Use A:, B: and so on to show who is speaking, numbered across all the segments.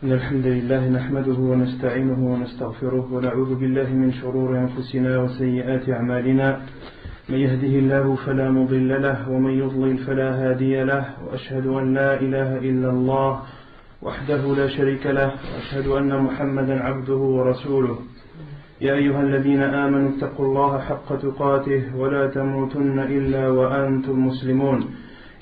A: إن الحمد لله نحمده ونستعينه ونستغفره ونعوذ بالله من شرور أنفسنا وسيئات أعمالنا من يهده الله فلا مضل له ومن يضلل فلا هادي له وأشهد أن لا إله إلا الله وحده لا شريك له وأشهد أن محمدا عبده ورسوله يا أيها الذين آمنوا اتقوا الله حق تقاته ولا تموتن إلا وأنتم مسلمون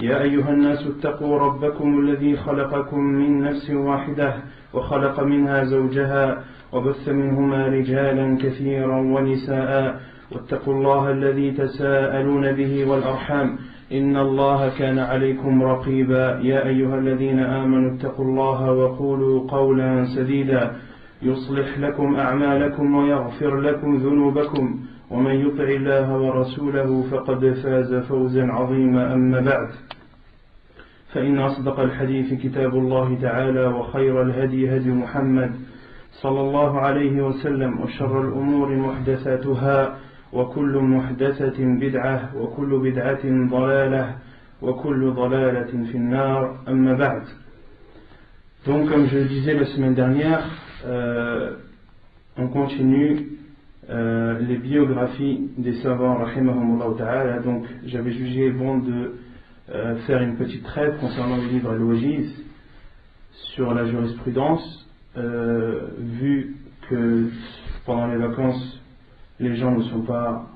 A: يا أيها الناس اتقوا ربكم الذي خلقكم من نفس واحدة وخلق منها زوجها وبث منهما رجالا كثيرا ونساء واتقوا الله الذي تساءلون به والأرحام إن الله كان عليكم رقيبا يا أيها الذين آمنوا اتقوا الله وقولوا قولا سديدا يصلح لكم أعمالكم ويغفر لكم ذنوبكم ومن يطع الله ورسوله فقد فاز فوزا عظيما أما بعد فإن أصدق الحديث كتاب الله تعالى وخير الهدي هدي محمد صلى الله عليه وسلم وشر الأمور محدثاتها وكل محدثة بدعة وكل بدعة ضلالة وكل ضلالة في النار أما بعد. Donc comme je le disais la semaine dernière, on continue les biographies des savants rahimahumullah ta'ala. Donc j'avais jugé bon de faire une petite trêve concernant le livre Al-Wajiz sur la jurisprudence, vu que pendant les vacances les gens ne sont pas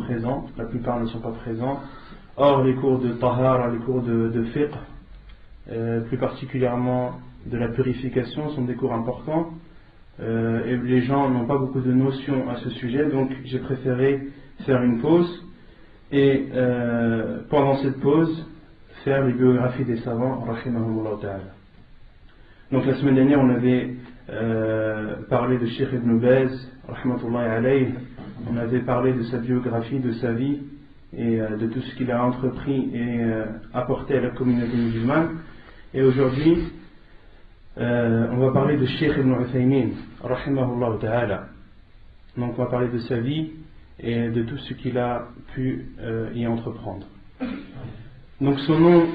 A: présents, la plupart ne sont pas présents. Or les cours de tahara, les cours de fiqh, plus particulièrement de la purification, sont des cours importants, et les gens n'ont pas beaucoup de notions à ce sujet, donc j'ai préféré faire une pause et pendant cette pause faire les biographies des savants rahimahumullah ta'ala. Donc la semaine dernière on avait parlé de Cheikh Ibn Baz rahmatullahi alayhi, on avait parlé de sa biographie, de sa vie et de tout ce qu'il a entrepris et apporté à la communauté musulmane. Et aujourd'hui on va parler de Cheikh Ibn Uthaymin rahimahullah ta'ala. Donc on va parler de sa vie et de tout ce qu'il a pu y entreprendre. Donc son nom,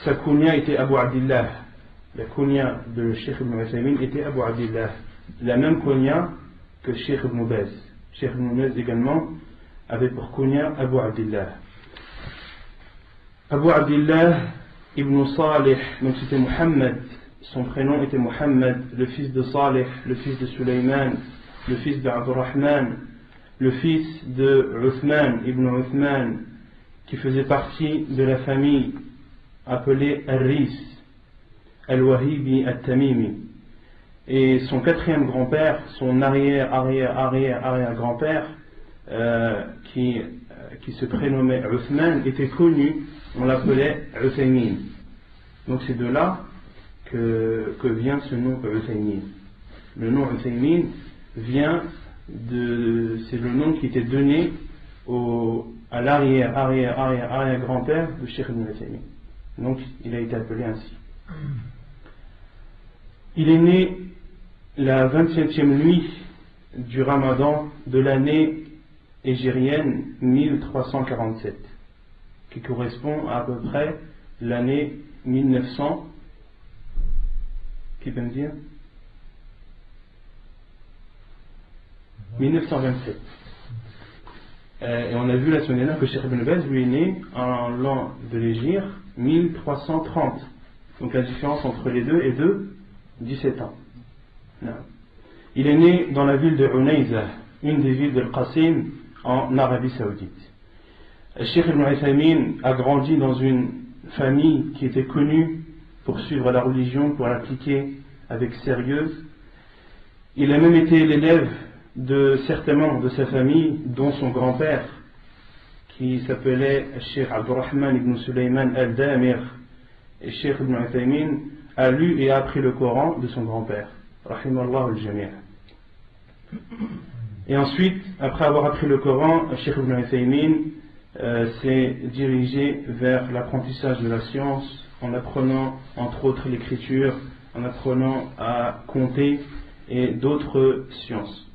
A: sa kunya était Abu Abdillah. La kunya de Cheikh Ibn Uthaymin était Abu Abdillah, la même kunya que Cheikh Ibn Baz. Cheikh Ibn Baz également avait pour kunya Abu Abdillah. Abu Abdillah Ibn Salih, donc c'était Muhammad, son prénom était Muhammad, le fils de Salih, le fils de Sulaiman, le fils de Abdurrahman, le fils de Uthman Ibn Uthman, qui faisait partie de la famille appelée Al-Ris, Al-Wahibi Al-Tamimi. Et son quatrième grand-père, son arrière-arrière-arrière-arrière-grand-père, qui se prénommait Uthman, était connu, on l'appelait Uthaymin. Donc c'est de là que vient ce nom Uthaymin. Le nom Uthaymin vient c'est le nom qui était donné à l'arrière-arrière-arrière-grand-père de Cheikh Ibn Uthaymin. Donc il a été appelé ainsi. Il est né la 27e nuit du Ramadan de l'année hégérienne 1347, qui correspond à peu près l'année 1900. Qui peut me dire? 1927. Et on a vu la semaine dernière que Cheikh Ibn Baz lui est né en l'an de l'Hégire 1330. Donc la différence entre les deux est de 17 ans. Non. Il est né dans la ville de Unayza, une des villes de Al-Qasim en Arabie Saoudite. Cheikh Ibn Uthaymin a grandi dans une famille qui était connue pour suivre la religion, pour l'appliquer avec sérieux. Il a même été l'élève de certains membres de sa famille, dont son grand-père, qui s'appelait Cheikh Abdurrahman ibn Sulaiman al-Damir. Et Cheikh Ibn Uthaymin a lu et a appris le Coran de son grand-père, rahimallahu al-jami'. Et ensuite, après avoir appris le Coran, Cheikh Ibn Uthaymin s'est dirigé vers l'apprentissage de la science, en apprenant entre autres l'écriture, en apprenant à compter et d'autres sciences.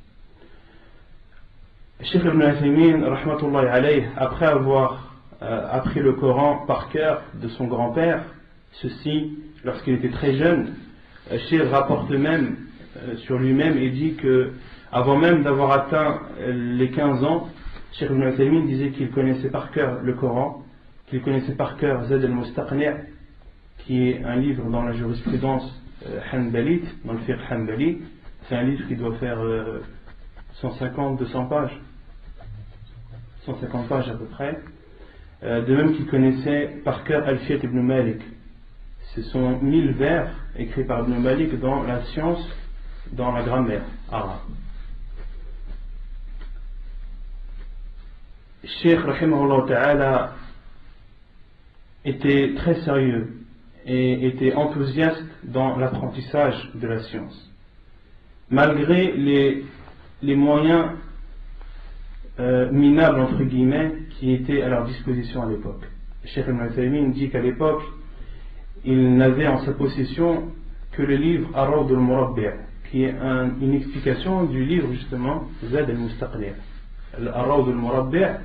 A: Cheikh Ibn Uthaymin, rahmatullahi alayh, après avoir appris le Coran par cœur de son grand-père, ceci lorsqu'il était très jeune, Cheikh rapporte même sur lui-même et dit que avant même d'avoir atteint les 15 ans, Cheikh Ibn Uthaymin disait qu'il connaissait par cœur le Coran, qu'il connaissait par cœur Zad al-Mustaqni', qui est un livre dans la jurisprudence hanbalite, dans le fiqh hanbali. C'est un livre qui doit faire 150-200 pages, 150 pages à peu près. De même qu'il connaissait par cœur Alfiyat ibn Malik. Ce sont 1000 vers écrits par Ibn Malik dans la science, dans la grammaire arabe. Cheikh rahimahullah ta'ala était très sérieux et était enthousiaste dans l'apprentissage de la science, malgré les moyens minables entre guillemets qui étaient à leur disposition à l'époque. Cheikh Ibn Uthaymin dit qu'à l'époque il n'avait en sa possession que le livre Ar-Rawd al-Murabbi', qui est une explication du livre justement Zad al-Mustaqni'. Ar-Rawd al-Murabbi'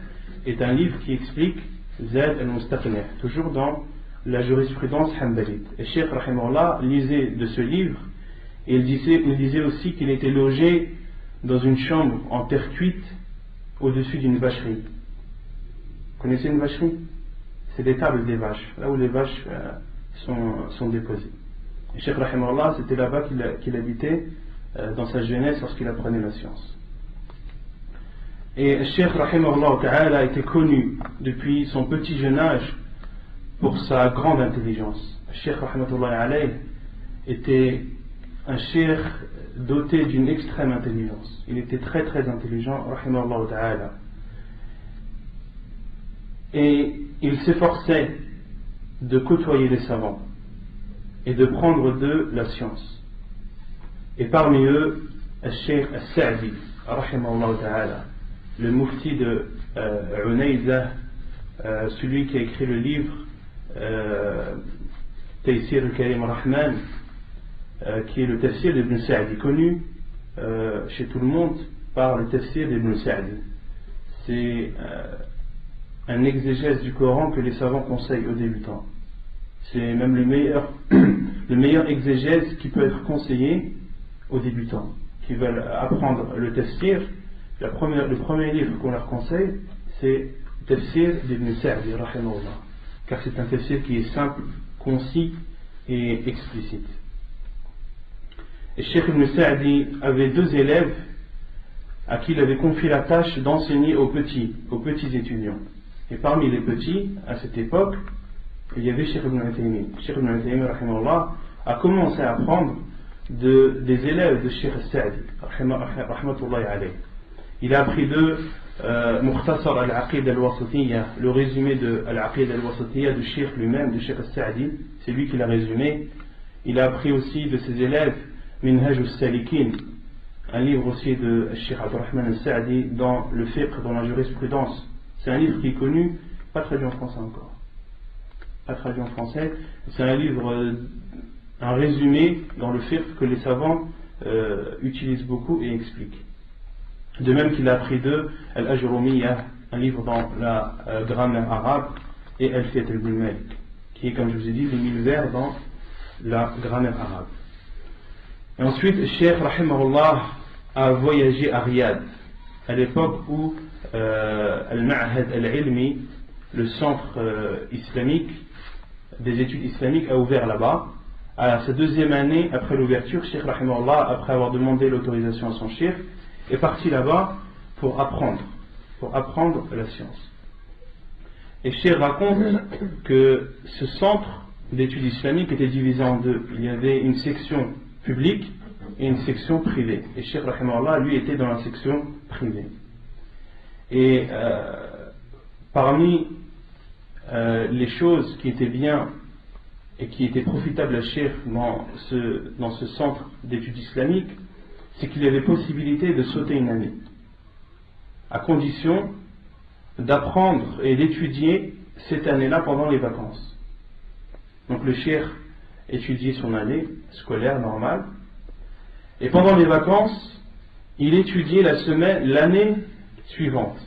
A: est un livre qui explique Zad al-Mustaqni', toujours dans la jurisprudence hanbalite. Et Cheikh rahimahullah lisait de ce livre et il disait aussi qu'il était logé dans une chambre en terre cuite au-dessus d'une vacherie. Vous connaissez une vacherie? C'est des tables des vaches, là où les vaches sont déposées. Et Cheikh rahimahullah, c'était là-bas qu'il habitait dans sa jeunesse lorsqu'il apprenait la science. Et Cheikh rahimahullah ta'ala était connu depuis son petit jeune âge pour sa grande intelligence. Cheikh rahimahullah alayh était un cheikh doté d'une extrême intelligence. Il était très très intelligent, rahimahullah ta'ala. Et il s'efforçait de côtoyer les savants et de prendre d'eux la science. Et parmi eux, le Cheikh As-Sa'di, rahimahullah ta'ala, le mufti de Unayzah, celui qui a écrit le livre Taysir al-Karim Rahman, qui est le tafsir d'Ibn Sa'di, connu chez tout le monde par le tafsir d'Ibn Sa'di. C'est un exégèse du Coran que les savants conseillent aux débutants. C'est même le meilleur exégèse qui peut être conseillé aux débutants qui veulent apprendre le tafsir. Le premier livre qu'on leur conseille, c'est le tafsir d'Ibn Sa'di, rahimahullah, car c'est un tafsir qui est simple, concis et explicite. Et Cheikh Ibn Sa'di avait 2 élèves à qui il avait confié la tâche d'enseigner aux petits étudiants. Et parmi les petits, à cette époque, il y avait Cheikh Ibn Uthaymin. Cheikh Ibn Uthaymin, rahimahullah, a commencé à apprendre des élèves de Cheikh As-Sa'di, rahmatullahi alayh. Il a appris d'eux Mukhtasar al-Aqid al-Wasatiyya, le résumé de al-Aqid al-Wasatiyya du Cheikh lui-même, de Cheikh As-Sa'di, c'est lui qui l'a résumé. Il a appris aussi de ses élèves Minhaj al-Salikin, un livre aussi de Cheikh Abdurrahman al-Sa'di dans le fiqh, dans la jurisprudence. C'est un livre qui est connu, pas traduit en français encore. Pas traduit en français. C'est un livre, un résumé dans le fiqh que les savants utilisent beaucoup et expliquent. De même qu'il a appris d'eux Al-Ajrumiyyah, un livre dans la grammaire arabe, et Alfiyat ibn Malik, qui est, comme je vous ai dit, les 1000 vers dans la grammaire arabe. Et ensuite, Cheikh rahimahullah a voyagé à Riyad, à l'époque où Al-Ma'had al-Ilmi, le centre islamique des études islamiques, a ouvert là-bas. À sa 2e année après l'ouverture, Cheikh rahimahullah, après avoir demandé l'autorisation à son cheikh, est parti là-bas pour apprendre la science. Et Cheikh raconte que ce centre d'études islamiques était divisé en 2. Il y avait une section publique et une section privée. Et Cheikh rahimahullah, lui, était dans la section privée. Et parmi les choses qui étaient bien et qui étaient profitables à Cheikh dans ce centre d'études islamiques, c'est qu'il y avait possibilité de sauter une année, à condition d'apprendre et d'étudier cette année-là pendant les vacances. Donc le cheikh étudiait son année scolaire normale, et pendant les vacances, il étudiait l'année suivante,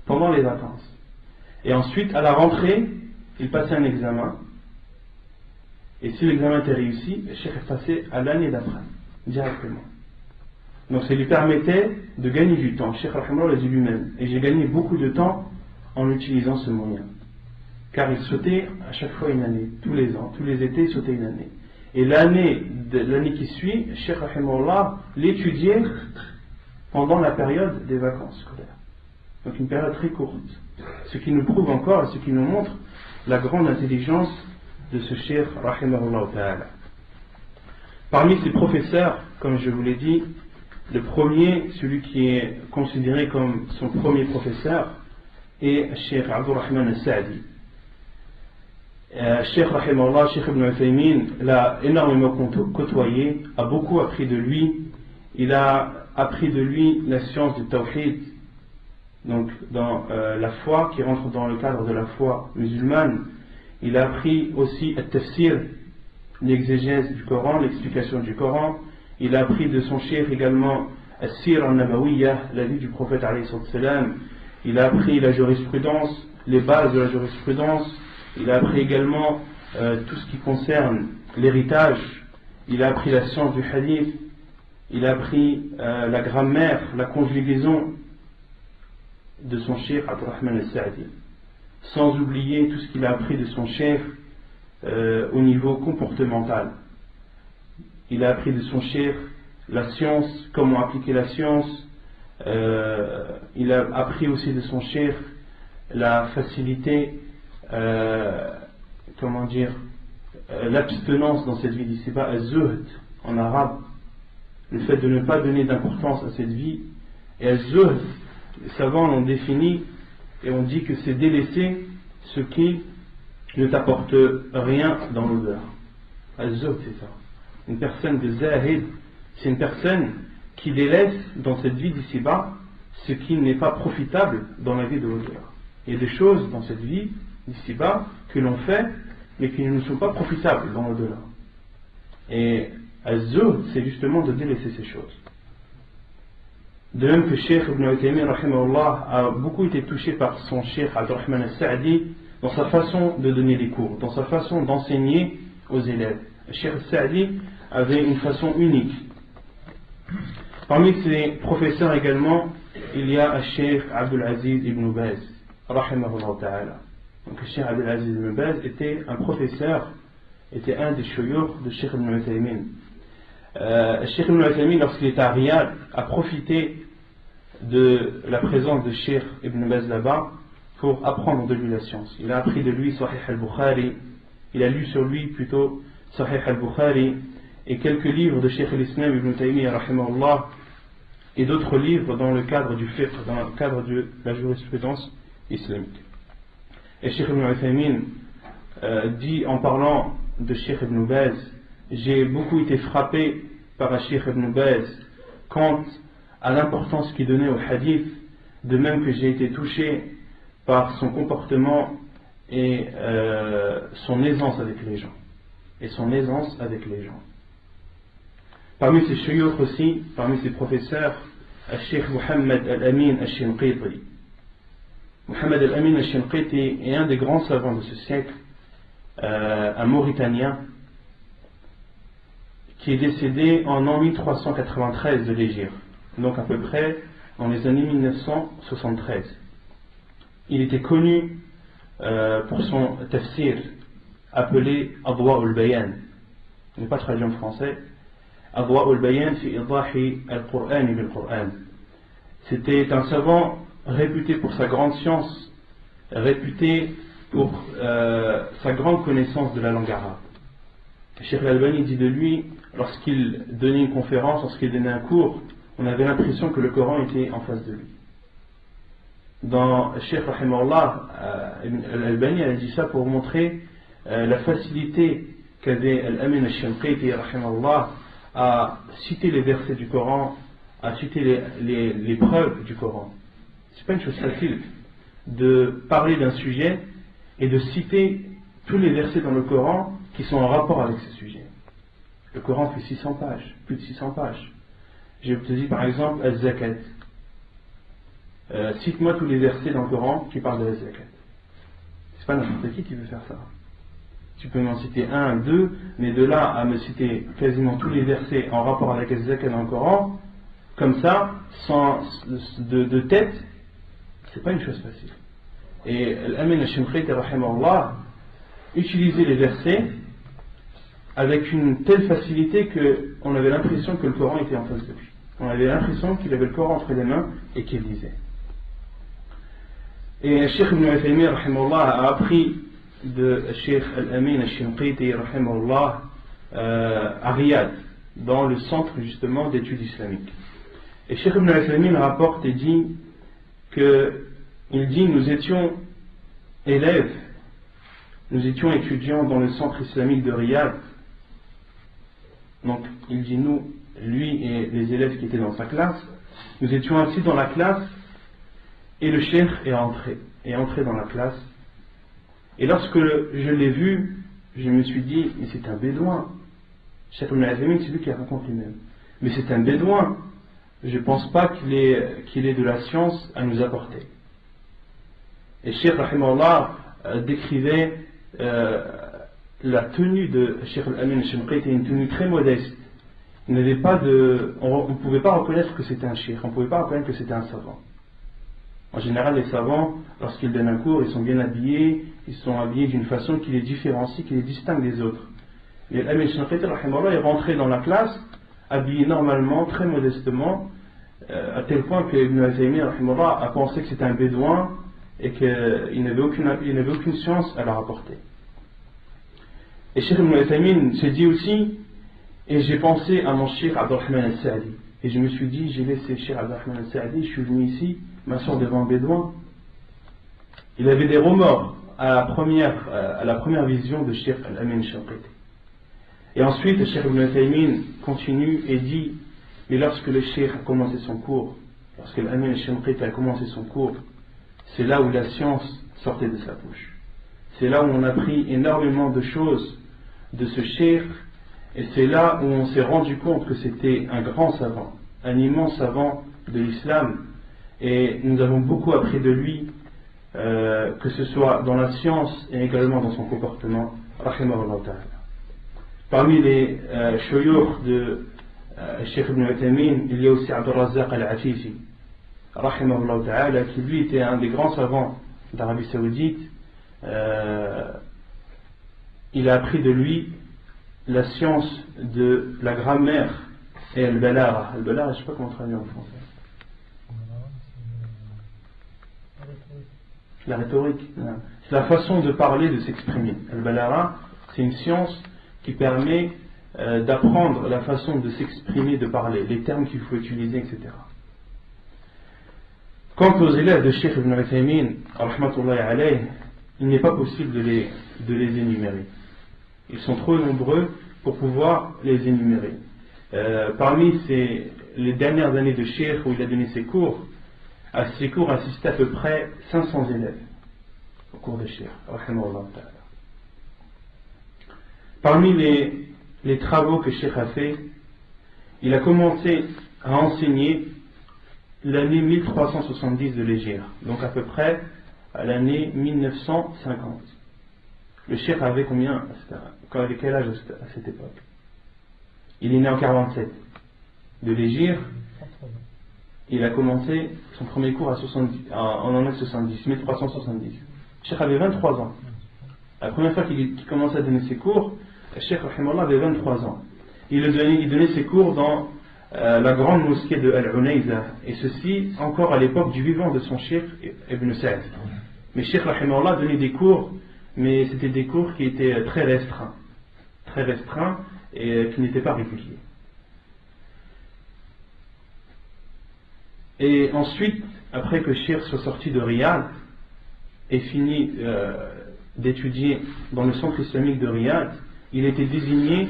A: pendant les vacances. Et ensuite, à la rentrée, il passait un examen, Et si l'examen était réussi, le cheikh est passé à l'année d'après, directement. Donc ça lui permettait de gagner du temps. Le cheikh rahimahullah l'a dit lui-même. Et j'ai gagné beaucoup de temps en utilisant ce moyen. Car il sautait à chaque fois une année, tous les ans, tous les étés, il sautait une année. Et l'année qui suit, le cheikh rahimahullah l'étudiait pendant la période des vacances scolaires. Donc une période très courte. Ce qui nous prouve encore, et ce qui nous montre la grande intelligence de ce cheikh rahimahullah ta'ala. Parmi ses professeurs, comme je vous l'ai dit, le premier, celui qui est considéré comme son premier professeur, est Cheikh Abdurrahman al-Sa'di. Cheikh rahimahullah, Cheikh Ibn Uthaymin l'a énormément côtoyé, a beaucoup appris de lui. Il a appris de lui la science du tawhid, donc dans la foi, qui rentre dans le cadre de la foi musulmane. Il a appris aussi le tafsir, l'exégèse du Coran, l'explication du Coran. Il a appris de son cheikh également As-Sir al-Nabawiyya, la vie du prophète alayhi salam. Il a appris la jurisprudence, les bases de la jurisprudence. Il a appris également tout ce qui concerne l'héritage. Il a appris la science du hadith. Il a appris la grammaire, la conjugaison de son cheikh Abdurrahman al-Sa'di. Sans oublier tout ce qu'il a appris de son cheikh au niveau comportemental. Il a appris de son cheikh la science, comment appliquer la science. Il a appris aussi de son cheikh la facilité, l'abstinence dans cette vie d'ici-bas, az-zuhd en arabe, le fait de ne pas donner d'importance à cette vie. Et az-zuhd, les savants l'ont défini et on dit que c'est délaisser ce qui ne t'apporte rien dans l'odeur. Az-zuhd, c'est ça. Une personne de zahid, c'est une personne qui délaisse dans cette vie d'ici-bas ce qui n'est pas profitable dans la vie de l'au-delà. Il y a des choses dans cette vie d'ici-bas que l'on fait mais qui ne sont pas profitables dans l'au-delà. Et az-zuhd, c'est justement de délaisser ces choses. De même que Cheikh Ibn Uthaymin rahimahullah a beaucoup été touché par son Cheikh Abdurrahman al-Sa'di dans sa façon de donner les cours, dans sa façon d'enseigner aux élèves. Cheikh al-Sa'di avait une façon unique. Parmi ses professeurs également, il y a Cheikh Abdul Aziz ibn Baz, rahimahullah ta'ala. Donc Cheikh Abdul Aziz ibn Baz était un professeur, était un des shuyukh de Cheikh Ibn Uthaymin. Cheikh Ibn Uthaymin, lorsqu'il était à Riyad, a profité de la présence de Cheikh Ibn Baz là-bas pour apprendre de lui la science. Il a appris de lui Sahih al-Bukhari, il a lu sur lui plutôt Sahih al-Bukhari et quelques livres de Cheikh al-Islam Ibn Taymiyyah rahimahullah et d'autres livres dans le cadre du fiqh, dans le cadre de la jurisprudence islamique. Et Cheikh Ibn Uthaymin dit en parlant de Cheikh Ibn Baz: j'ai beaucoup été frappé par Cheikh Ibn Baz quant à l'importance qu'il donnait au hadith, de même que j'ai été touché par son comportement et son aisance avec les gens. Parmi ses shuyukh aussi, parmi ses professeurs, Cheikh Mohammed al-Amin al-Shinqiti. Mohammed al-Amin al-Shinqiti est un des grands savants de ce siècle, un Mauritanien, qui est décédé en an 1393 de l'Hégire, donc à peu près dans les années 1973. Il était connu pour son tafsir appelé Adwa al-Bayan. Il n'est pas traduit en français. Adwa al-Bayan fi idahi al-Qur'an bil-Qur'an. C'était un savant réputé pour sa grande science, réputé pour sa grande connaissance de la langue arabe. Cheikh al-Albani dit de lui, lorsqu'il donnait une conférence, lorsqu'il donnait un cours, on avait l'impression que le Coran était en face de lui. Dans Cheikh rahimahullah, al-Albani a dit ça pour montrer la facilité qu'avait al-Amin al-Shinqiti rahimahullah à citer les versets du Coran, à citer les preuves du Coran. C'est pas une chose facile de parler d'un sujet et de citer tous les versets dans le Coran qui sont en rapport avec ce sujet. Le Coran fait 600 pages, plus de 600 pages. Je te dis par exemple al-Zakat. Cite-moi tous les versets dans le Coran qui parlent de la Zakat. C'est pas n'importe qui veut faire ça. Tu peux m'en citer un, deux, mais de là à me citer quasiment tous les versets en rapport avec la zakat dans le Coran, comme ça, sans de tête, c'est pas une chose facile. Et Al-Amin al-Shinqiti rahimahullah utilisait les versets avec une telle facilité qu'on avait l'impression que le Coran était en face de lui. On avait l'impression qu'il avait le Coran entre les mains et qu'il lisait. Et Cheikh Ibn Uthaymin rahimahullah a appris de Cheikh Al-Amin al-Shinqiti rahimahullah à Riyad, dans le centre justement d'études islamiques. Et Cheikh Ibn Uthaymin rapporte et dit nous étions élèves, nous étions étudiants dans le centre islamique de Riyad. Donc il dit nous, lui et les élèves qui étaient dans sa classe, nous étions assis dans la classe et le cheikh est entré dans la classe. Et lorsque je l'ai vu, je me suis dit, mais c'est un bédouin. Cheikh Ibn Uthaymin, c'est lui qui raconte lui-même. Mais c'est un bédouin. Je ne pense pas qu'il ait de la science à nous apporter. Et Cheikh rahimahullah décrivait la tenue de Cheikh Al-Amin al-Shinqiti était une tenue très modeste. On ne pouvait pas reconnaître que c'était un cheikh, on ne pouvait pas reconnaître que c'était un savant. En général, les savants, lorsqu'ils donnent un cours, ils sont bien habillés, ils sont habillés d'une façon qui les différencie, qui les distingue des autres. Mais Al-Amin al-Shinqiti rahimahullah est rentré dans la classe, habillé normalement, très modestement, à tel point que Ibn Uthaymin rahimahullah a pensé que c'était un bédouin et qu'il n'avait aucune science à leur apporter. Et Cheikh Ibn Uthaymin s'est dit aussi, et j'ai pensé à mon Cheikh Abdurrahman al-Sa'di, et je me suis dit, j'ai laissé Cheikh Abdurrahman al-Sa'di, je suis venu ici, m'asseoir devant un bédouin. Il avait des remords à la première vision de Cheikh Al-Amin al-Shinqiti. Et ensuite, Cheikh Ibn Uthaymin continue et dit, mais lorsque le Cheikh a commencé son cours, lorsque Al-Amin al-Shinqiti a commencé son cours, c'est là où la science sortait de sa bouche. C'est là où on a appris énormément de choses de ce Cheikh, et c'est là où on s'est rendu compte que c'était un grand savant, un immense savant de l'islam, et nous avons beaucoup appris de lui, que ce soit dans la science et également dans son comportement, rahimahullah ta'ala. Parmi les shuyukh de Cheikh Ibn Uthaymin, il y a aussi Abdul Razzaq al-Afifi, rahimahullah ta'ala, qui lui était un des grands savants d'Arabie Saoudite. Il a appris de lui la science de la grammaire et al-balagha. Al-balagha, je ne sais pas comment traduire en français. La rhétorique. C'est la façon de parler, de s'exprimer. Al-balagha, c'est une science qui permet d'apprendre la façon de s'exprimer, de parler, les termes qu'il faut utiliser, etc. Quant aux élèves de Cheikh Ibn Uthaymin, rahmatullahi alayh, il n'est pas possible de les énumérer. Ils sont trop nombreux pour pouvoir les énumérer. Parmi les dernières années de Cheikh où il a donné ses cours, à ces cours assistaient à peu près 500 élèves au cours de Cheikh, rahimahullah ta'ala. Parmi les travaux que Cheikh a fait, il a commencé à enseigner l'année 1370 de l'Hégire, donc à peu près à l'année 1950. Le Cheikh avait combien? Avec quel âge à cette époque? Il est né en 47 de l'Hégire. Il a commencé son premier cours en l'année 70, 1370. Le Cheikh avait 23 ans. La première fois qu'il commençait à donner ses cours, le Cheikh rahimahullah avait 23 ans. Il donnait ses cours dans la grande mosquée de Al-Unayza, et ceci encore à l'époque du vivant de son Cheikh Ibn Sa'd. Mais Cheikh rahimahullah donnait des cours, mais c'était des cours qui étaient très restreints et qui n'étaient pas réguliers. Et ensuite, après que Cheikh soit sorti de Riyad et fini d'étudier dans le centre islamique de Riyad, il était désigné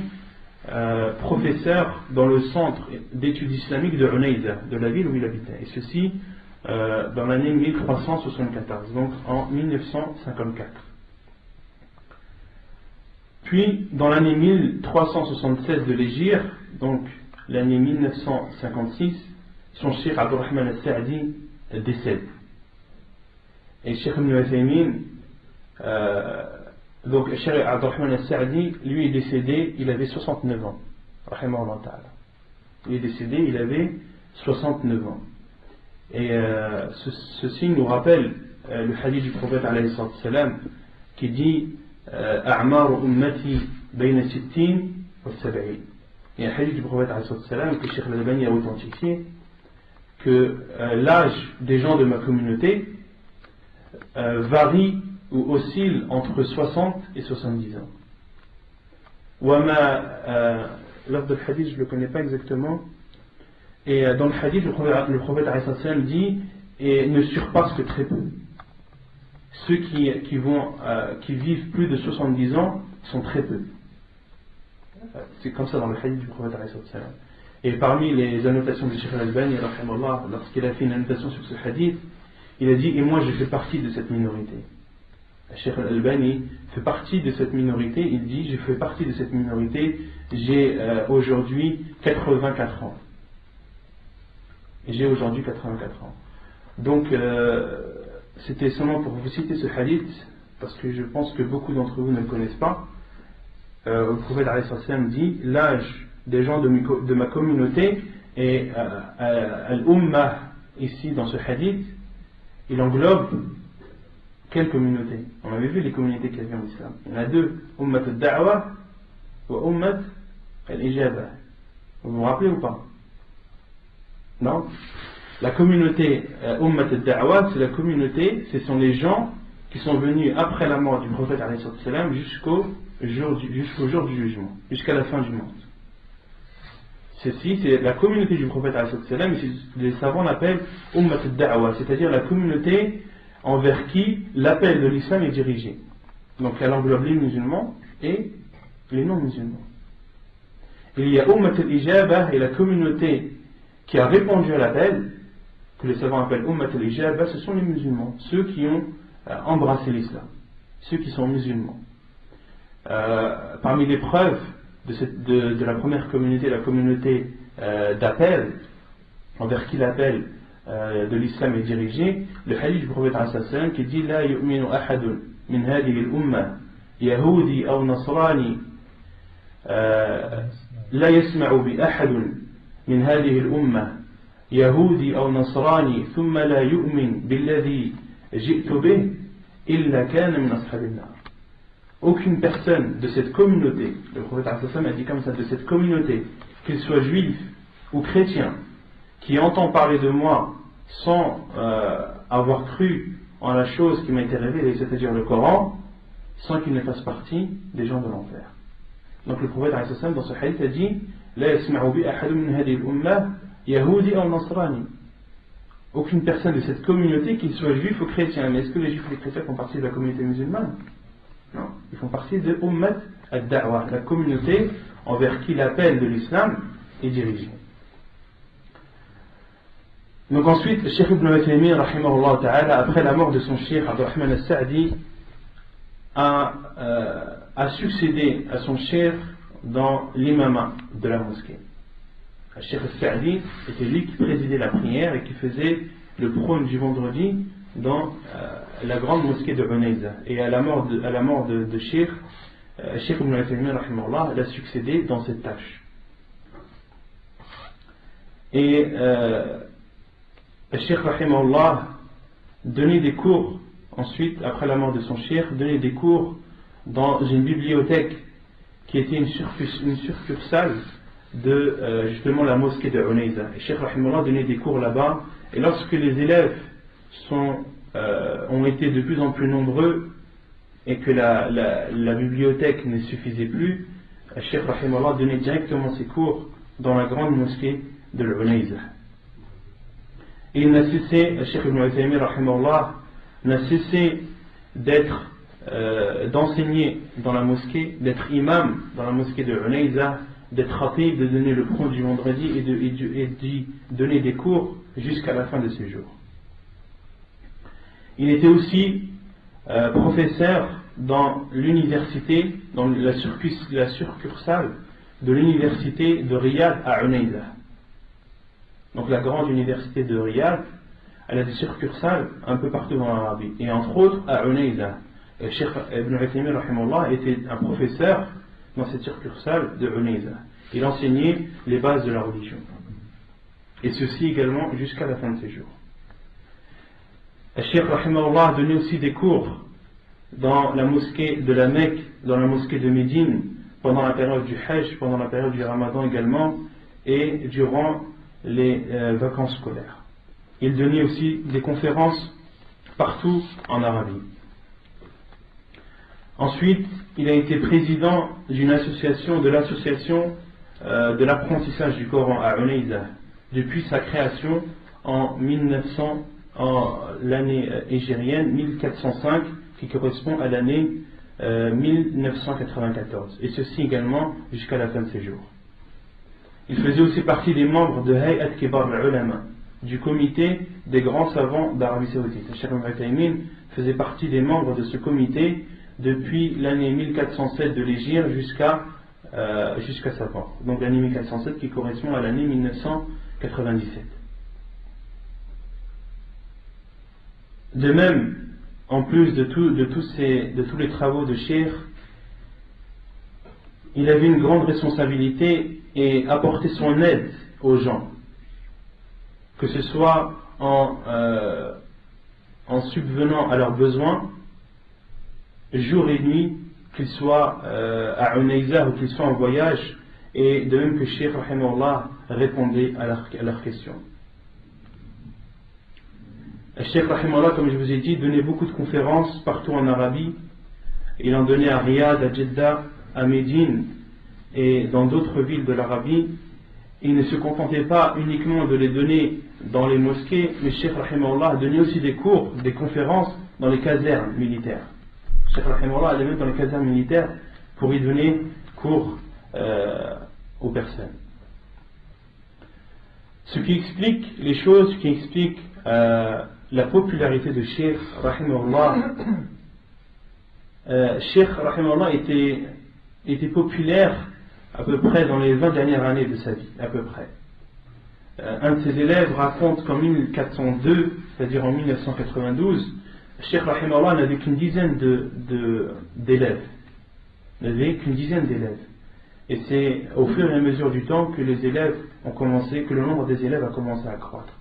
A: professeur dans le centre d'études islamiques de Unayza, de la ville où il habitait, et ceci dans l'année 1374, donc en 1954. Puis dans l'année 1376 de l'Hégire, donc l'année 1956, son Cheikh Abdurrahman al-Sa'di décède. Et Cheikh Ibn Uthaymin Donc Cheikh Abdurrahman al-Sa'di, lui est décédé, il avait 69 ans. Rahimahullah ta'ala. Il est décédé, il avait 69 ans. Et ceci nous rappelle le hadith du prophète alayhi salam qui dit A'mar ummati bayna sittin wa sab'in. Il y a un hadith du prophète alayhi salam que Cheikh Al-Albani a authentifié que l'âge des gens de ma communauté varie ou oscille entre 60 et 70 ans. L'ordre de hadith, je ne le connais pas exactement. Et dans le hadith, le prophète alayhi salam dit et ne surpasse que très peu. Ceux qui vivent plus de 70 ans sont très peu. C'est comme ça dans le hadith du prophète alayhi salam. Et parmi les annotations de Cheikh Al-Albani, lorsqu'il a fait une annotation sur ce hadith, il a dit et moi je fais partie de cette minorité. Cheikh Al-Albani fait partie de cette minorité. Il dit je fais partie de cette minorité. J'ai aujourd'hui 84 ans. J'ai aujourd'hui 84 ans. Donc, c'était seulement pour vous citer ce hadith, parce que je pense que beaucoup d'entre vous ne le connaissent pas. Le prophète alayhi salam dit l'âge des gens de ma communauté, et al-Ummah, ici dans ce hadith, il englobe quelle communauté? On avait vu les communautés qu'il y avait en islam. Il y en a deux, Ummat al-Da'wa ou Ummat al-Ijaba. Vous vous rappelez ou pas? Non. La communauté Ummat al-Da'wa, c'est la communauté, ce sont les gens qui sont venus après la mort du prophète alayhi salam jusqu'au jour du jugement, jusqu'à la fin du monde. Ceci, c'est la communauté du prophète alayhi salam, les savants l'appellent Ummat al-Da'wa, c'est-à-dire la communauté envers qui l'appel de l'islam est dirigé. Donc elle englobe les musulmans et les non-musulmans. Il y a Ummat al-Ijaba et la communauté qui a répondu à l'appel, que les savants appellent Ummat al-Ijaba, ce sont les musulmans, ceux qui ont embrassé l'islam, ceux qui sont musulmans. Parmi les preuves de la première communauté, la communauté d'appel, envers qui l'appel de l'islam est dirigé, le hadith du prophète sallam qui dit La yu'minu ahadun min hadihi al-umma yahudi aw nasrani la yasma'u bi ahadun min hadihi al-umma yahudi aw nasrani thumma la yu'min billadhi ji'tu bih illa kana min ashabin nar. Aucune personne de cette communauté, le prophète a dit comme ça, de cette communauté, qu'il soit juif ou chrétien, qui entend parler de moi sans avoir cru en la chose qui m'a été révélée, c'est-à-dire le Coran, sans qu'il ne fasse partie des gens de l'enfer. Donc le prophète dans ce hadith a dit La yasma'u bi ahadun min hadhihi al-umma yahudi aw nasrani. Aucune personne de cette communauté, qu'il soit juif ou chrétien. Mais est-ce que les juifs et les chrétiens font partie de la communauté musulmane? Non, ils font partie de Ummat al-Da'wa, la communauté envers qui l'appel de l'islam est dirigé. Donc ensuite, le Cheikh Ibn Uthaymin, rahimahullah ta'ala, après la mort de son Cheikh Abdurrahman al-Sa'di, a succédé à son Cheikh dans l'imama de la mosquée. Le Cheikh al-Sa'di était lui qui présidait la prière et qui faisait le prône du vendredi dans la grande mosquée de Unayza. Et à la mort de Cheikh Ibn Uthaymin, rahimahullah, l'a succédé dans cette tâche. Et le Cheikh rahimahullah donnait des cours ensuite, après la mort de son cheikh, donnait des cours dans une bibliothèque qui était une succursale de justement la mosquée de Unayza. Et Cheikh rahimahullah donnait des cours là-bas, et lorsque les élèves ont été de plus en plus nombreux et que la bibliothèque ne suffisait plus, Cheikh rahimahullah donnait directement ses cours dans la grande mosquée de Unayza. Et il n'a cessé, Cheikh Ibn Uthaymin rahimahullah, n'a cessé d'enseigner dans la mosquée, d'être imam dans la mosquée de Unayza, d'être khatib, de donner le prône du vendredi et d'y donner des cours jusqu'à la fin de ses jours. Il était aussi professeur dans l'université, dans la succursale de l'université de Riyad à Unayza. Donc la grande université de Riyad, elle a des succursales un peu partout dans l'Arabie, et entre autres à Unayza. Cheikh Ibn Uthaymin rahimahullah était un professeur dans cette succursale de Unayza. Il enseignait les bases de la religion. Et ceci également jusqu'à la fin de ses jours. Cheikh rahimahullah a donné aussi des cours dans la mosquée de la Mecque, dans la mosquée de Médine, pendant la période du Hajj, pendant la période du Ramadan également, et durant les vacances scolaires. Il donnait aussi des conférences partout en Arabie. Ensuite, il a été président d'une association, de l'association de l'apprentissage du Coran à Unayza, depuis sa création en l'année égérienne 1405, qui correspond à l'année 1994, et ceci également jusqu'à la fin de ses jours. Il faisait aussi partie des membres de Hay'at Kibar al-Ulama, du comité des grands savants d'Arabie Saoudite. Cheikh Ibn Uthaymin faisait partie des membres de ce comité depuis l'année 1407 de l'Hégire jusqu'à sa mort. Donc l'année 1407 qui correspond à l'année 1997. De même, en plus de tous les travaux de Cheikh, il avait une grande responsabilité et apportait son aide aux gens, que ce soit en subvenant à leurs besoins, jour et nuit, qu'ils soient à Unayza ou qu'ils soient en voyage, et de même que Cheikh rahimahullah répondait à leurs questions. Cheikh rahimahullah, comme je vous ai dit, donnait beaucoup de conférences partout en Arabie. Il en donnait à Riyad, à Jeddah, à Médine et dans d'autres villes de l'Arabie. Il ne se contentait pas uniquement de les donner dans les mosquées, mais Cheikh rahimahullah donnait aussi des cours, des conférences dans les casernes militaires. Cheikh rahimahullah allait même dans les casernes militaires pour y donner cours aux personnes. Ce qui explique les choses, ce qui explique la popularité de Cheikh rahimahullah. Cheikh rahimahullah était populaire à peu près dans les 20 dernières années de sa vie, à peu près. Un de ses élèves raconte qu'en 1402, c'est-à-dire en 1992, Cheikh rahimahullah n'avait qu'une dizaine d'élèves. N'avait qu'une dizaine d'élèves. Et c'est au fur et à mesure du temps que les élèves ont commencé, que le nombre des élèves a commencé à croître.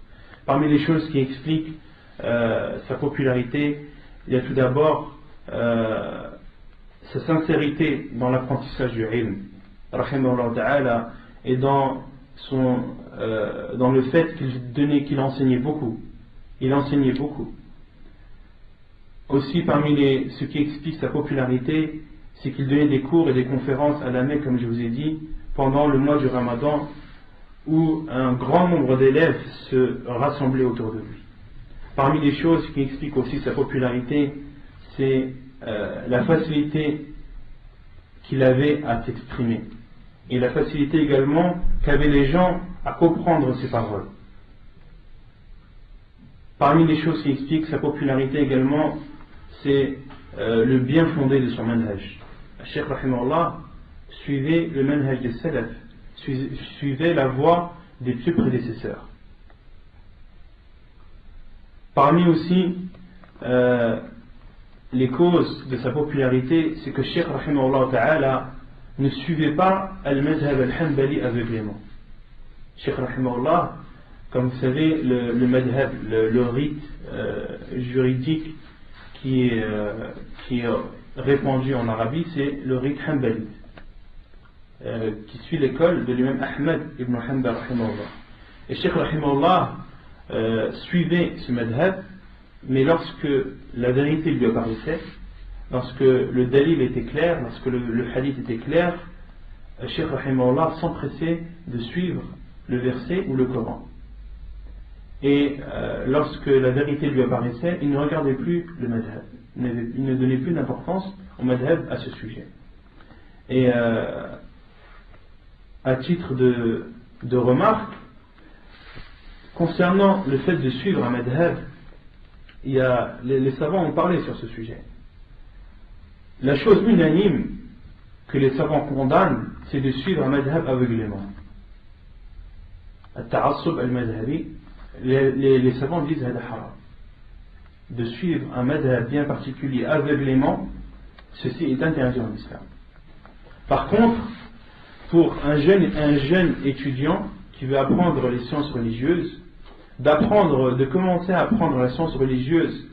A: Parmi les choses qui expliquent sa popularité, il y a tout d'abord sa sincérité dans l'apprentissage du ilm, rahimahullah ta'ala, et dans le fait qu'il enseignait beaucoup. Il enseignait beaucoup. Aussi, parmi ce qui explique sa popularité, c'est qu'il donnait des cours et des conférences à la Mecque, comme je vous ai dit, pendant le mois du Ramadan, où un grand nombre d'élèves se rassemblaient autour de lui. Parmi les choses qui expliquent aussi sa popularité, c'est la facilité qu'il avait à s'exprimer, et la facilité également qu'avaient les gens à comprendre ses paroles. Parmi les choses qui expliquent sa popularité également, c'est le bien fondé de son manhaj. Cheikh rahimahullah suivait le manhaj des salaf, suivait la voie des plus prédécesseurs. Parmi aussi les causes de sa popularité, c'est que Cheikh rahimahullah ta'ala ne suivait pas al-madhhab al-hanbali aveuglément. Cheikh rahimahullah, comme vous savez, le madhhab, le rite juridique qui est répandu en Arabie, c'est le rite hanbali, qui suit l'école de l'imam Ahmad ibn Hanbal rahimahullah. Et Cheikh rahimahullah suivait ce madhhab, mais lorsque la vérité lui apparaissait, lorsque le dalil était clair, lorsque le hadith était clair, Cheikh rahimahullah s'empressait de suivre le verset ou le Coran. Et lorsque la vérité lui apparaissait, il ne regardait plus le madhhab, il ne donnait plus d'importance au madhhab à ce sujet. Et à titre de remarque, concernant le fait de suivre un madhhab, les savants ont parlé sur ce sujet. La chose unanime que les savants condamnent, c'est de suivre un madhhab aveuglément. Al-ta'assub al-madhabi, les savants disent hada haram. de suivre un madhab bien particulier aveuglément, ceci est interdit en islam. Par contre, pour un jeune étudiant qui veut apprendre les sciences religieuses, de commencer à apprendre la science religieuse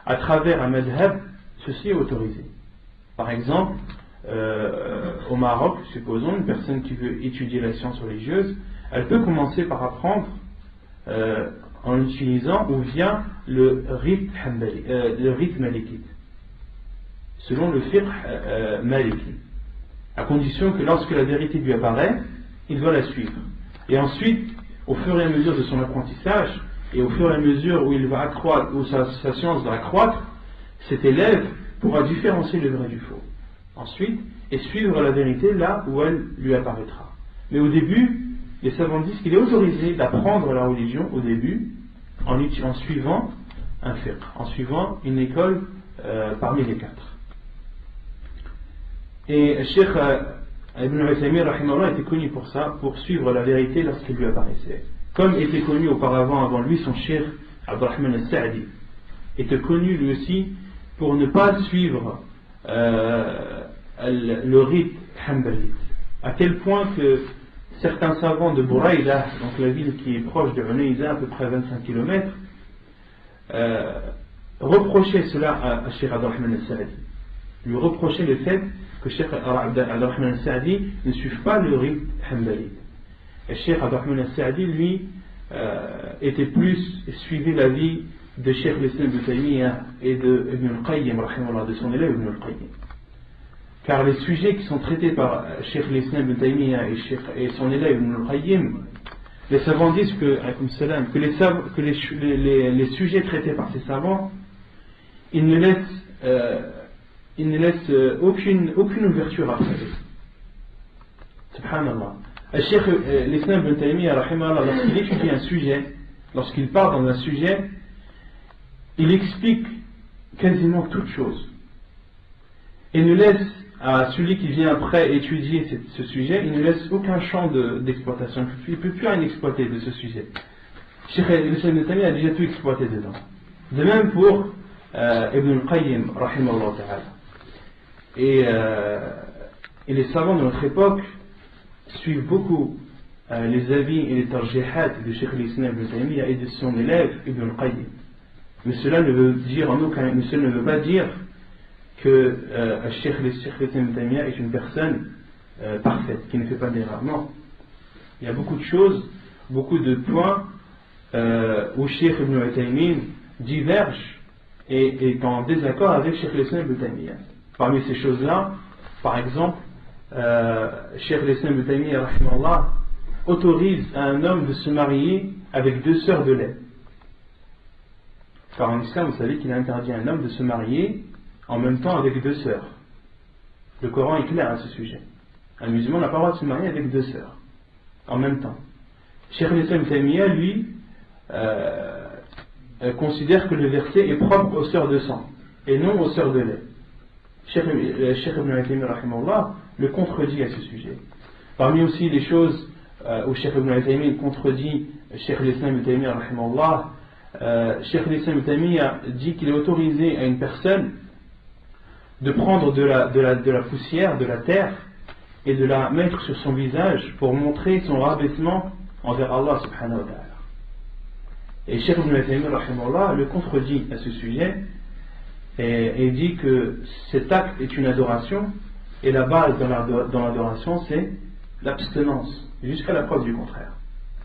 A: à travers un madhab, ceci est autorisé. Par exemple, au Maroc, supposons, une personne qui veut étudier la science religieuse, elle peut commencer par apprendre en utilisant ou via le rite malikite, selon le fiqh maliki, à condition que lorsque la vérité lui apparaît, il doit la suivre. Et ensuite, au fur et à mesure de son apprentissage, et au fur et à mesure où il va accroître, où sa science va accroître, cet élève pourra différencier le vrai du faux. Ensuite, et suivre la vérité là où elle lui apparaîtra. Mais au début, les savants disent qu'il est autorisé d'apprendre la religion au début en suivant un fiqh, en suivant une école parmi les quatre. Et Cheikh Ibn Uthaymin rahimahullah était connu pour ça, pour suivre la vérité lorsqu'elle lui apparaissait. Comme était connu auparavant avant lui son cheikh Abdurrahman al-Sa'di, était connu lui aussi pour ne pas suivre le rite hanbalite, à tel point que certains savants de Bouraïda, donc la ville qui est proche de Unayza, à peu près 25 km, reprochaient cela à Cheikh Abdurrahman al-Sa'di, lui reprochaient le fait que Cheikh Abdurrahman al-Sa'di ne suive pas le rite hanbalite. Et Cheikh Abdurrahman al-Sa'di, lui, suivait la vie de Cheikh l'Islam Ibn Taymiyyah et de Ibn al-Qayyim, de son élève Ibn al-Qayyim. Car les sujets qui sont traités par Cheikh l'Islam Ibn Taymiyyah et son élève Ibn al-Qayyim, les savants disent que les sujets traités par ces savants, ils ne laissent aucune ouverture à faire. Subhanallah. Cheikh l'Islam Ibn Taymiyyah, lorsqu'il étudie un sujet, lorsqu'il part dans un sujet, il explique quasiment toutes choses. Il ne laisse à celui qui vient après étudier ce sujet, il ne laisse aucun champ d'exploitation. Il ne peut plus rien exploiter de ce sujet. Cheikh l'Islam Ibn Taymiyyah a déjà tout exploité dedans. De même pour Ibn al-Qayyim, rahimahullah ta'ala. Et les savants de notre époque suivent beaucoup les avis et les tarjihat de Cheikh l'Islam Ibn Taymiyyah et de son élève Ibn al-Qayyim. Mais cela ne veut pas dire que Cheikh l'Islam Ibn Taymiyyah est une personne parfaite, qui ne fait pas d'erreur. Non. Il y a beaucoup de choses, beaucoup de points où Cheikh Ibn Taymiyyah diverge et est en désaccord avec Cheikh l'Islam Ibn Taymiyyah. Parmi ces choses-là, par exemple, Cheikh l'Islam Ibn Taymiyyah rahimahullah autorise à un homme de se marier avec 2 sœurs de lait. Car en islam, vous savez qu'il a interdit à un homme de se marier en même temps avec 2 sœurs. Le Coran est clair à ce sujet. Un musulman n'a pas le droit de se marier avec 2 sœurs en même temps. Cheikh l'Islam Ibn Taymiyyah, lui, considère que le verset est propre aux sœurs de sang et non aux sœurs de lait. Cheikh Ibn Taymiyyah rahimahullah le contredit à ce sujet. Parmi aussi les choses où Cheikh Ibn Taymiyyah contredit Cheikh l'Islam Ibn Taymiyyah rahimahullah, Cheikh l'Islam Ibn Taymiyyah dit qu'il est autorisé à une personne de prendre de la poussière, de la terre, et de la mettre sur son visage pour montrer son rabaissement envers Allah subhanahu wa ta'ala. Et Cheikh Ibn Taymiyyah rahimahullah le contredit à ce sujet et dit que cet acte est une adoration et la base dans l'adoration c'est l'abstinence jusqu'à la preuve du contraire.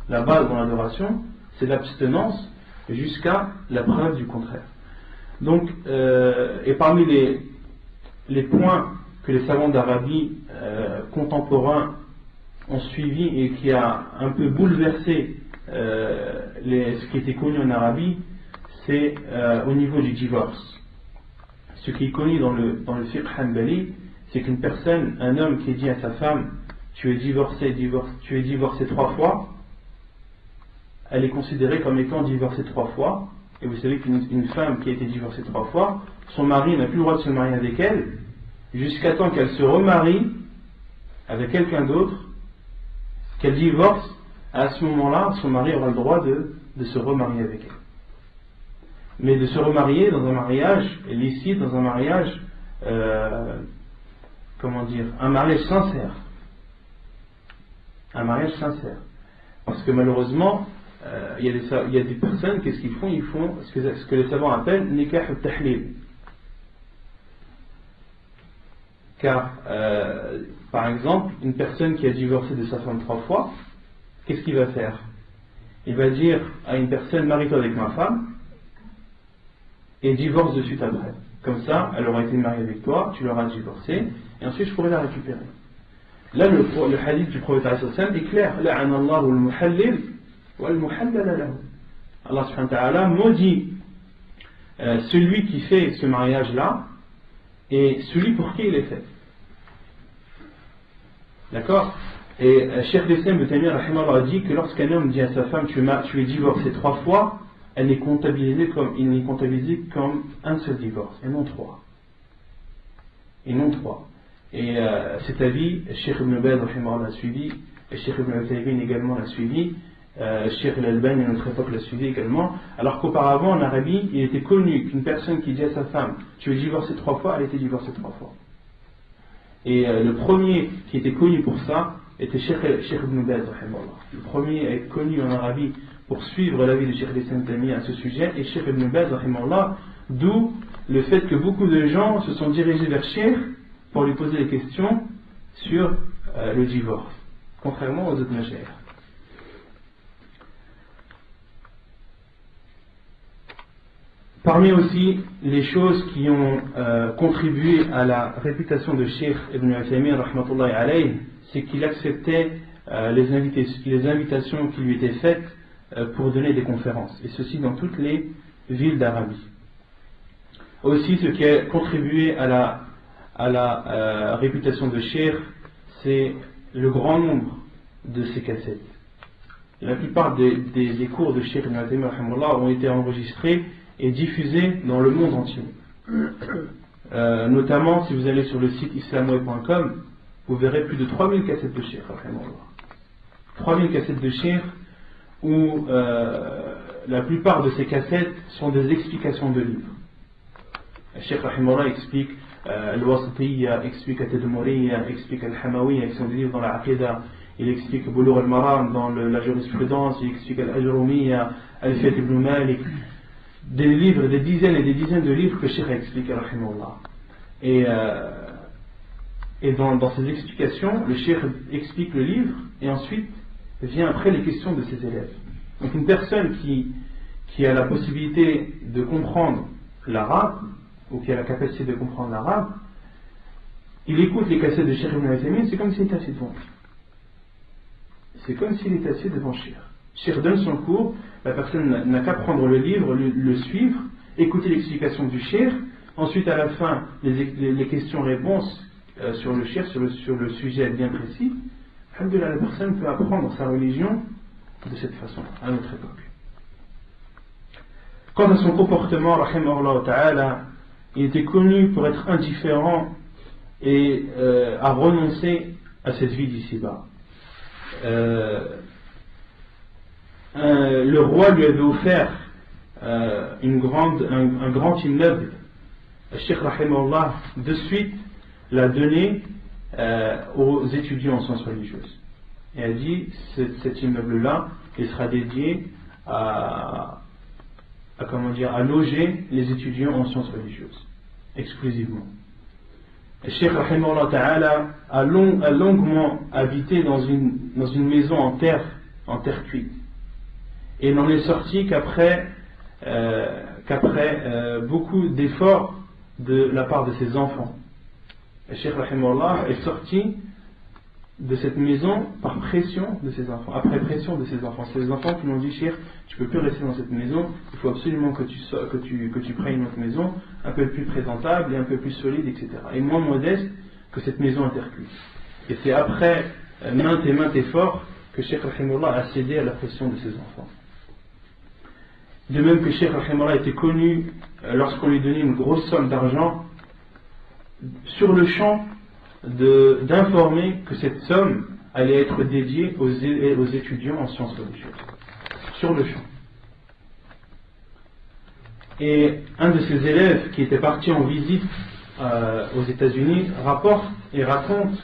A: La base dans l'adoration c'est l'abstinence jusqu'à la preuve du contraire. Donc, et parmi les points que les savants d'Arabie contemporains ont suivi et qui a un peu bouleversé ce qui était connu en Arabie, c'est au niveau du divorce. Ce qui est connu dans le fiqh hanbali, c'est qu'une personne, un homme qui dit à sa femme tu es divorcé 3 fois, elle est considérée comme étant divorcée 3 fois. Et vous savez qu'une femme qui a été divorcée 3 fois, son mari n'a plus le droit de se marier avec elle jusqu'à temps qu'elle se remarie avec quelqu'un d'autre, qu'elle divorce. À ce moment-là, son mari aura le droit de se remarier avec elle. Mais de se remarier dans un mariage licite, dans un mariage, un mariage sincère. Un mariage sincère. Parce que malheureusement, il y a des personnes, qu'est-ce qu'ils font? Ils font ce que les savants appellent nikah al-tahlil. Car, par exemple, une personne qui a divorcé de sa femme 3 fois, qu'est-ce qu'il va faire? Il va dire à une personne, marie-toi avec ma femme, et divorce de suite après. Comme ça, elle aura été mariée avec toi, tu l'auras divorcée, et ensuite je pourrai la récupérer. Là, le hadith du prophète est clair. La'anallahu al-muhallil wal-muhallala lahu. Allah subhanahu wa ta'ala maudit celui qui fait ce mariage-là et celui pour qui il est fait. D'accord? Et Cheikh Dessem Ibn Taymiyyah a dit que lorsqu'un homme dit à sa femme tu es divorcé 3 fois, il n'est comptabilisé comme un seul divorce, et non 3. Et cet avis, Cheikh Ibn Baz l'a suivi, et Cheikh Ibn Uthaymin également l'a suivi, Cheikh Al-Albani à notre époque l'a suivi également, alors qu'auparavant en Arabie, il était connu qu'une personne qui dit à sa femme tu es divorcé 3 fois, elle était divorcée 3 fois. Et le premier qui était connu pour ça était Cheikh Ibn Baz. Le premier à être connu en Arabie pour suivre l'avis de Cheikh Ibn Taymiyyah à ce sujet est Cheikh Ibn Baz, d'où le fait que beaucoup de gens se sont dirigés vers Cheikh pour lui poser des questions sur le divorce, contrairement aux autres mashayikh. Parmi aussi les choses qui ont contribué à la réputation de Cheikh Ibn Uthaymin rahmatullahi alayhi, c'est qu'il acceptait les invitations qui lui étaient faites pour donner des conférences, et ceci dans toutes les villes d'Arabie. Aussi, ce qui a contribué à la réputation de Cheikh, c'est le grand nombre de ses cassettes. La plupart des cours de Cheikh Ibn Uthaymin ont été enregistrés et diffusés dans le monde entier. Notamment, si vous allez sur le site islamweb.com, vous verrez plus de 3000 cassettes de Cheikh. 3000 cassettes de Cheikh où la plupart de ces cassettes sont des explications de livres. Cheikh Rahimullah explique Al-Wasitiyya, explique Al-Tadmuriyya, explique Al-Hamawiyya, qui sont des livres dans la Aqidah. Il explique Bulugh al-Maram dans la jurisprudence, il explique Al-Ajrumiyya, Al-Fiyat ibn Malik. Des livres, des dizaines et des dizaines de livres que Cheikh a expliqué, rahimahullah. Et dans ces explications, le Cheikh explique le livre et ensuite vient après les questions de ses élèves. Donc une personne qui a la possibilité de comprendre l'arabe, ou qui a la capacité de comprendre l'arabe, il écoute les cassettes de Cheikh Ibn Uthaymin, c'est comme s'il était assis devant lui. C'est comme s'il était assis devant Cheikh. Cheikh donne son cours, la personne n'a qu'à prendre le livre, le suivre, écouter l'explication du Cheikh, ensuite à la fin les questions-réponses sur le Cheikh, sur le sujet bien précis. Alhamdulillah, la personne peut apprendre sa religion de cette façon, à notre époque. Quant à son comportement, rahimahullah ta'ala, il était connu pour être indifférent et à renoncer à cette vie d'ici-bas. Le roi lui avait offert un grand immeuble. Le Cheikh rahimahullah de suite l'a donné aux étudiants en sciences religieuses. Et a dit cet immeuble-là, il sera dédié à loger les étudiants en sciences religieuses, exclusivement. Le Cheikh rahimahullah ta'ala a longuement habité dans une maison en terre cuite. Et il n'en est sorti qu'après beaucoup d'efforts de la part de ses enfants. Le Cheikh rahimahullah est sorti de cette maison par pression de ses enfants, après pression de ses enfants. C'est les enfants qui lui ont dit: Cheikh, tu ne peux plus rester dans cette maison, il faut absolument que tu prennes une autre maison, un peu plus présentable et un peu plus solide, etc. Et moins modeste que cette maison intercuite. Et c'est après maintes efforts que Cheikh rahimahullah a cédé à la pression de ses enfants. De même que Cheikh rahimahullah était connu lorsqu'on lui donnait une grosse somme d'argent, sur le champ d'informer que cette somme allait être dédiée aux étudiants en sciences religieuses. Sur le champ. Et un de ses élèves qui était parti en visite aux États-Unis rapporte et raconte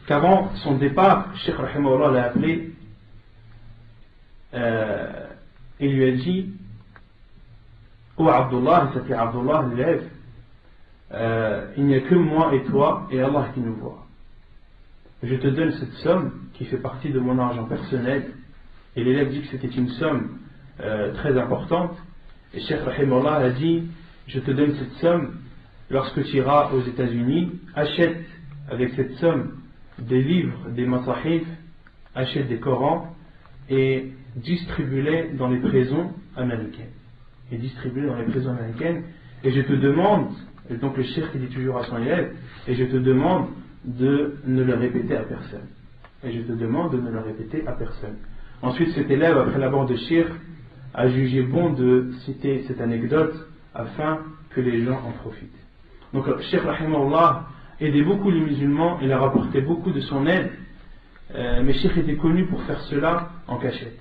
A: qu'avant son départ, Cheikh Rahimahullah l'a appelé et lui a dit: Oh Abdullah, il s'appelait Abdullah, l'élève, il n'y a que moi et toi et Allah qui nous voit. Je te donne cette somme qui fait partie de mon argent personnel. Et l'élève dit que c'était une somme très importante. Et Cheikh Rahimahullah a dit: je te donne cette somme, lorsque tu iras aux États-Unis, achète avec cette somme des livres, des masahif, achète des Corans et distribue-les dans les prisons américaines. Et distribue-les dans les prisons américaines. Et je te demande, et donc le cheikh dit toujours à son élève, et je te demande de ne le répéter à personne. Et je te demande de ne le répéter à personne. Ensuite, cet élève, après la mort de Cheikh, a jugé bon de citer cette anecdote afin que les gens en profitent. Donc, Cheikh Rahimahullah aidait beaucoup les musulmans, il a rapporté beaucoup de son aide, mais Cheikh était connu pour faire cela en cachette.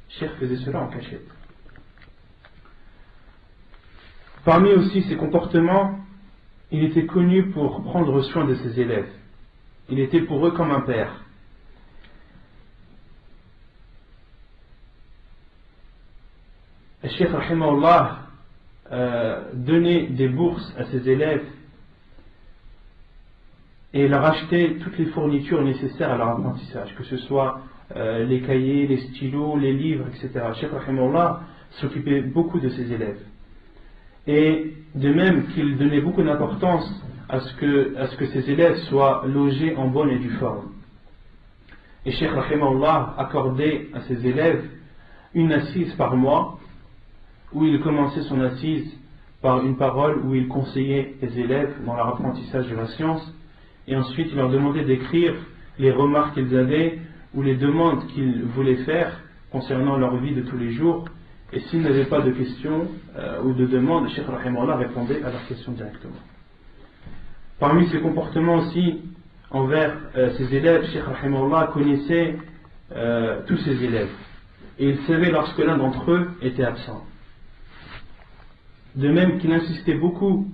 A: Cheikh faisait cela en cachette. Parmi aussi ses comportements, il était connu pour prendre soin de ses élèves. Il était pour eux comme un père. Le Cheikh Rahimahullah donnait des bourses à ses élèves et leur achetait toutes les fournitures nécessaires à leur apprentissage, que ce soit les cahiers, les stylos, les livres, etc. Le Cheikh Rahimahullah s'occupait beaucoup de ses élèves. Et de même qu'il donnait beaucoup d'importance à ce que ses élèves soient logés en bonne et due forme. Et Cheikh Rahimahullah accordait à ses élèves une assise par mois, où il commençait son assise par une parole où il conseillait les élèves dans leur apprentissage de la science, et ensuite il leur demandait d'écrire les remarques qu'ils avaient ou les demandes qu'ils voulaient faire concernant leur vie de tous les jours, et s'ils n'avaient pas de questions ou de demandes, Cheikh Rahimahullah répondait à leurs questions directement. Parmi ses comportements aussi envers ses élèves, Cheikh Rahimahullah connaissait tous ses élèves, et il savait lorsque l'un d'entre eux était absent. De même qu'il insistait beaucoup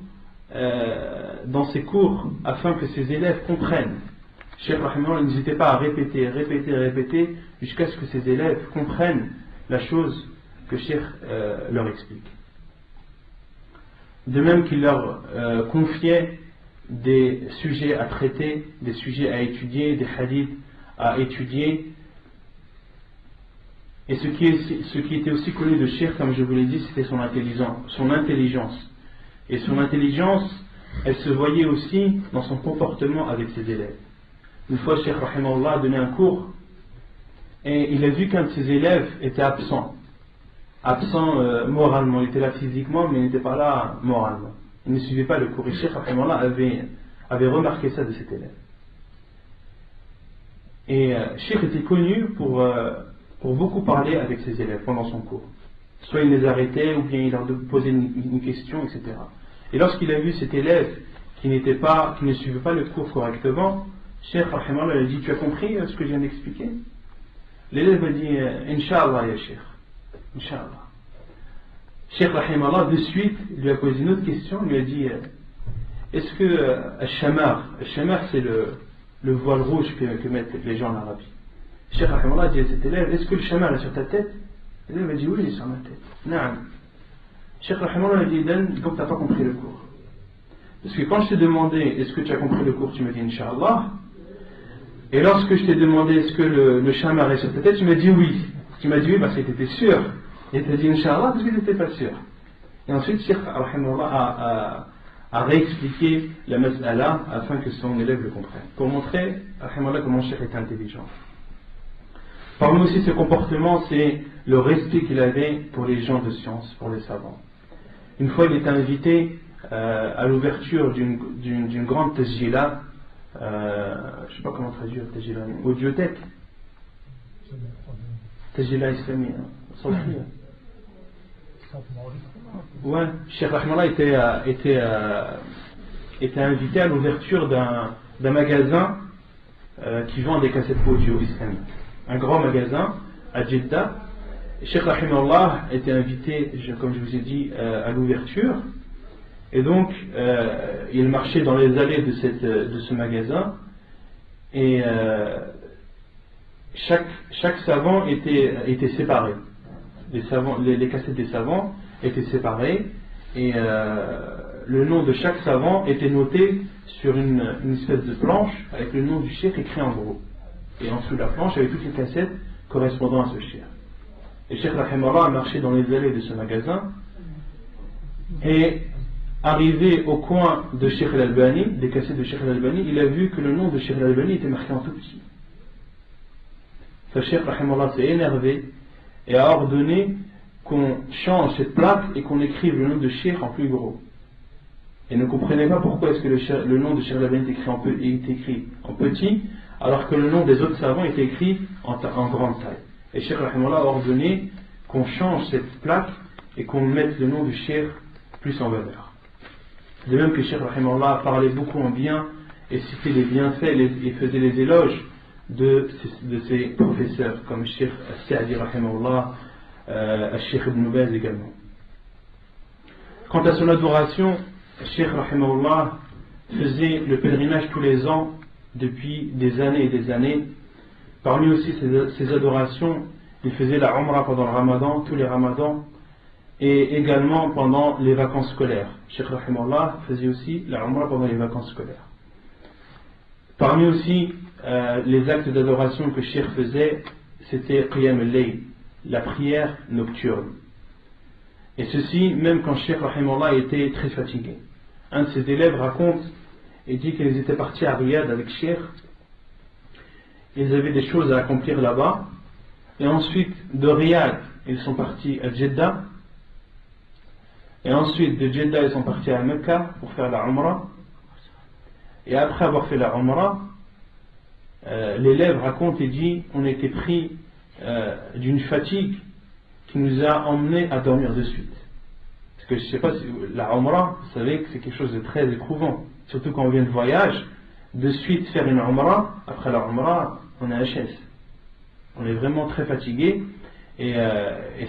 A: dans ses cours afin que ses élèves comprennent. Cheikh Rahimahullah n'hésitait pas à répéter jusqu'à ce que ses élèves comprennent la chose que Cheikh leur explique. De même qu'il leur confiait des sujets à traiter, des sujets à étudier, des hadiths à étudier. Et ce qui était aussi connu de Cheikh, comme je vous l'ai dit, c'était son intelligence. Et son intelligence, elle se voyait aussi dans son comportement avec ses élèves. Une fois, Cheikh Rahimahullah a donné un cours, et il a vu qu'un de ses élèves était absent moralement. Il était là physiquement, mais il n'était pas là moralement. Il ne suivait pas le cours. Et Cheikh Rahimahullah avait remarqué ça de cet élève. Et Cheikh était connu pour beaucoup parler avec ses élèves pendant son cours. Soit il les arrêtait, ou bien il leur posait une question, etc. Et lorsqu'il a vu cet élève qui ne suivait pas le cours correctement, Cheikh Rahimahullah a dit: tu as compris ce que je viens d'expliquer? L'élève a dit: Inch'Allah ya Cheikh, Inch'Allah. Cheikh Rahimahullah de suite lui a posé une autre question, lui a dit: est-ce que al-shamar c'est le voile rouge que mettent les gens en Arabie? Cheikh Rahimahullah a dit à cet élève: est-ce que le shamar est sur ta tête? L'élève a dit: oui, il est sur ma tête. Naam. Cheikh Rahimahullah a dit: donc tu n'as pas compris le cours. Parce que quand je t'ai demandé est-ce que tu as compris le cours, tu me dis Inch'Allah. Et lorsque je t'ai demandé est-ce que le shamar est sur ta tête, tu m'as dit oui. Tu m'as dit oui parce que tu étais sûr. Et tu as dit Inch'Allah parce que tu n'étais pas sûr. Et ensuite, Cheikh Rahimahullah a réexpliqué la mas'ala afin que son élève le comprenne. Pour montrer, Rahimahullah, comment Cheikh était intelligent. Parmi aussi ses comportements, c'est le respect qu'il avait pour les gens de science, pour les savants. Une fois, il était invité à l'ouverture d'une grande tajila, je ne sais pas comment traduire tajila, audiothèque, tajila islamique, ouais, Cheikh Rahimahullah était invité à l'ouverture d'un magasin qui vend des cassettes audio islamiques. Un grand magasin à Jeddah, Cheikh Rahimahullah était invité, comme je vous ai dit, à l'ouverture, et donc il marchait dans les allées de ce magasin, et chaque savant était séparé. Les cassettes des savants étaient séparées, et le nom de chaque savant était noté sur une espèce de planche avec le nom du cheikh écrit en gros. Et en dessous de la planche, il y avait toutes les cassettes correspondant à ce cheikh. Et Cheikh Rahimahullah a marché dans les allées de ce magasin, et arrivé au coin de Cheikh Al-Albani, des cassettes de Cheikh Al-Albani, il a vu que le nom de Cheikh Al-Albani était marqué en tout petit. Ce Cheikh Rahimahullah s'est énervé et a ordonné qu'on change cette plaque et qu'on écrive le nom de Cheikh en plus gros. Et ne comprenait pas pourquoi est-ce que le nom de Cheikh Al-Albani est écrit en petit, alors que le nom des autres savants était écrit en grande taille. Et Cheikh Rahimahullah a ordonné qu'on change cette plaque et qu'on mette le nom du Cheikh plus en valeur. De même que Cheikh Rahimahullah parlait beaucoup en bien et citait les bienfaits et faisait les éloges de ses professeurs, comme Cheikh Sa'di Rahimahullah, Cheikh Ibn Baz également. Quant à son adoration, Cheikh Rahimahullah faisait le pèlerinage tous les ans depuis des années et des années. Parmi aussi ses adorations, il faisait la Umrah pendant le Ramadan, tous les Ramadans, et également pendant les vacances scolaires. Cheikh Rahimahullah faisait aussi la Umrah pendant les vacances scolaires. Parmi aussi les actes d'adoration que Cheikh faisait, c'était Qiyam al-Layl, la prière nocturne. Et ceci, même quand Cheikh Rahimahullah était très fatigué. Un de ses élèves raconte et dit qu'ils étaient partis à Riyad avec Cheikh. Ils avaient des choses à accomplir là-bas. Et ensuite, de Riyad, ils sont partis à Jeddah. Et ensuite, de Jeddah, ils sont partis à Mecca pour faire la Umrah. Et après avoir fait la Umrah, l'élève raconte et dit on était pris d'une fatigue qui nous a emmenés à dormir de suite. Parce que je ne sais pas si la Umrah, vous savez que c'est quelque chose de très éprouvant. Surtout quand on vient de voyage, de suite faire une Umrah, après la Umrah, on est HS. On est vraiment très fatigué. Et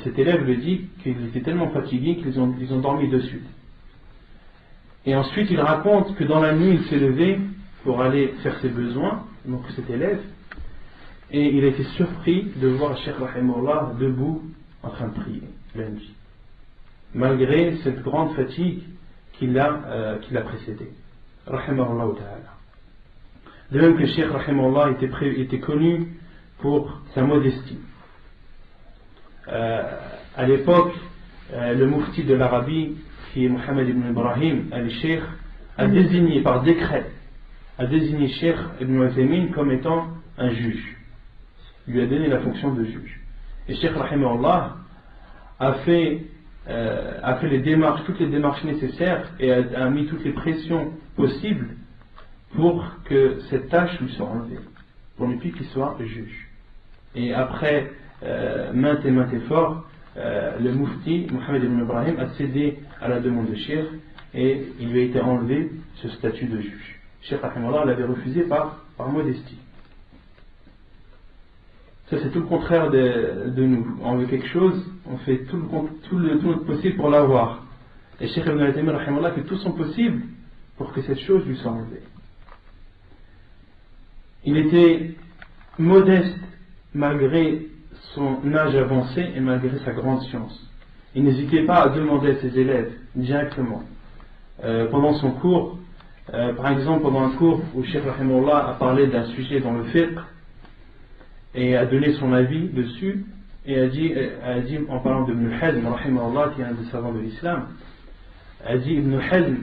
A: cet élève le dit qu'ils étaient tellement fatigués qu'ils ont dormi de suite. Et ensuite, il raconte que dans la nuit, il s'est levé pour aller faire ses besoins, donc cet élève, et il a été surpris de voir Cheikh Rahimahullah debout en train de prier la nuit, malgré cette grande fatigue qui l'a précédé. Rahimahullah ta'ala. De même que Cheikh Rahimahullah était connu pour sa modestie. À l'époque, le mufti de l'Arabie, qui est Mohammed ibn Ibrahim al-Sheikh, a désigné par décret, Cheikh ibn Uthaymin comme étant un juge. Il lui a donné la fonction de juge. Et Cheikh Rahimahullah a fait les démarches, toutes les démarches nécessaires et a mis toutes les pressions possibles pour que cette tâche lui soit enlevée, pour ne plus qu'il soit juge. Et après maintes efforts, le mufti Mohammed ibn Ibrahim a cédé à la demande de Cheikh et il lui a été enlevé ce statut de juge. Cheikh Rahimahullah l'avait refusé par modestie. Ça, c'est tout le contraire de nous. On veut quelque chose, on fait tout notre possible pour l'avoir. Et Cheikh Ibn Uthaymin Rahimahullah fait tout son possible pour que cette chose lui soit enlevée. Il était modeste malgré son âge avancé et malgré sa grande science. Il n'hésitait pas à demander à ses élèves directement. Pendant son cours, par exemple pendant un cours où Cheikh Rahimahullah a parlé d'un sujet dans le fiqh et a donné son avis dessus, et a dit en parlant de Ibn Hazm Rahimahullah, qui est un des savants de l'islam, a dit Ibn Hazm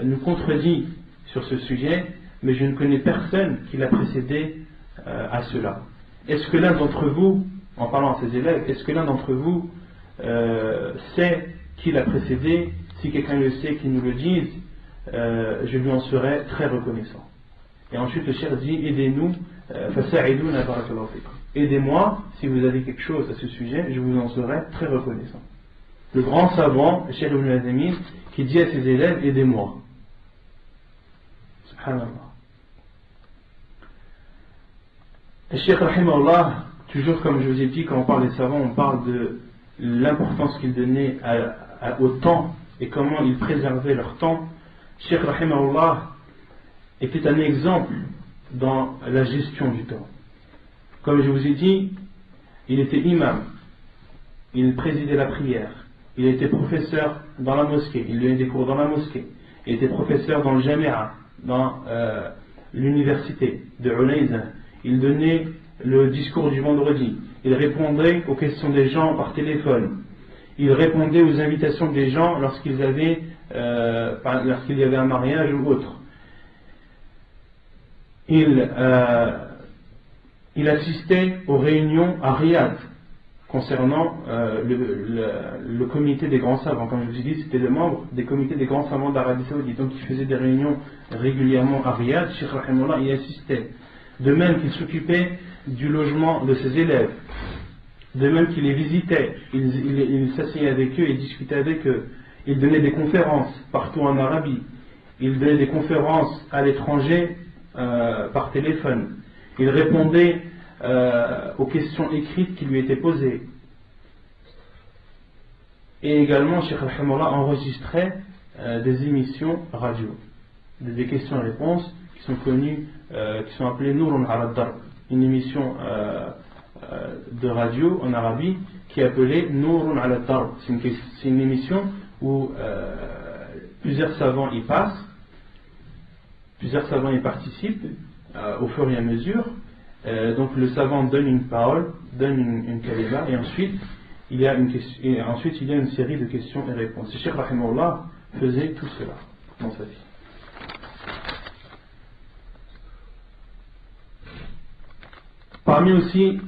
A: nous contredit sur ce sujet, mais je ne connais personne qui l'a précédé à cela. Est-ce que l'un d'entre vous, en parlant à ses élèves, est-ce que l'un d'entre vous sait qui l'a précédé? Si quelqu'un le sait, qu'il nous le dise, je lui en serai très reconnaissant. Et ensuite le cheikh dit aidez-nous, aidez-moi si vous avez quelque chose à ce sujet, je vous en serai très reconnaissant. Le grand savant, le cheikh Ibn Uthaymin, qui dit à ses élèves aidez-moi. Subhanallah. Le cheikh Rahimahullah, toujours comme je vous ai dit, quand on parle des savants, on parle de l'importance qu'ils donnaient au temps et comment ils préservaient leur temps. Cheikh Rahimahullah était un exemple dans la gestion du temps. Comme je vous ai dit, il était imam, il présidait la prière, il était professeur dans la mosquée, il donnait des cours dans la mosquée, il était professeur dans le Jami'a, dans l'université de Unayza, il donnait le discours du vendredi, il répondait aux questions des gens par téléphone, il répondait aux invitations des gens lorsqu'il y avait un mariage ou autre. Il assistait aux réunions à Riyad concernant le comité des grands savants. Comme je vous ai dit, c'était le membre des comités des grands savants d'Arabie Saoudite. Donc il faisait des réunions régulièrement à Riyad. Cheikh Rahimahullah y assistait. De même qu'il s'occupait du logement de ses élèves. De même qu'il les visitait. Il s'asseyait avec eux et discutait avec eux. Il donnait des conférences partout en Arabie. Il donnait des conférences à l'étranger par téléphone. Il répondait aux questions écrites qui lui étaient posées. Et également, Cheikh Rahimahullah enregistrait des émissions radio, des questions et réponses qui sont connues, qui sont appelées Nourun ala Darb, une émission de radio en Arabie qui est appelée Nourun ala Darb. C'est une émission où plusieurs savants y passent, plusieurs savants y participent au fur et à mesure. Donc le savant donne une parole, donne une kalima, et ensuite il y a une série de questions et réponses. Et Cheikh Rahimahullah faisait tout cela dans sa vie. Parmi aussi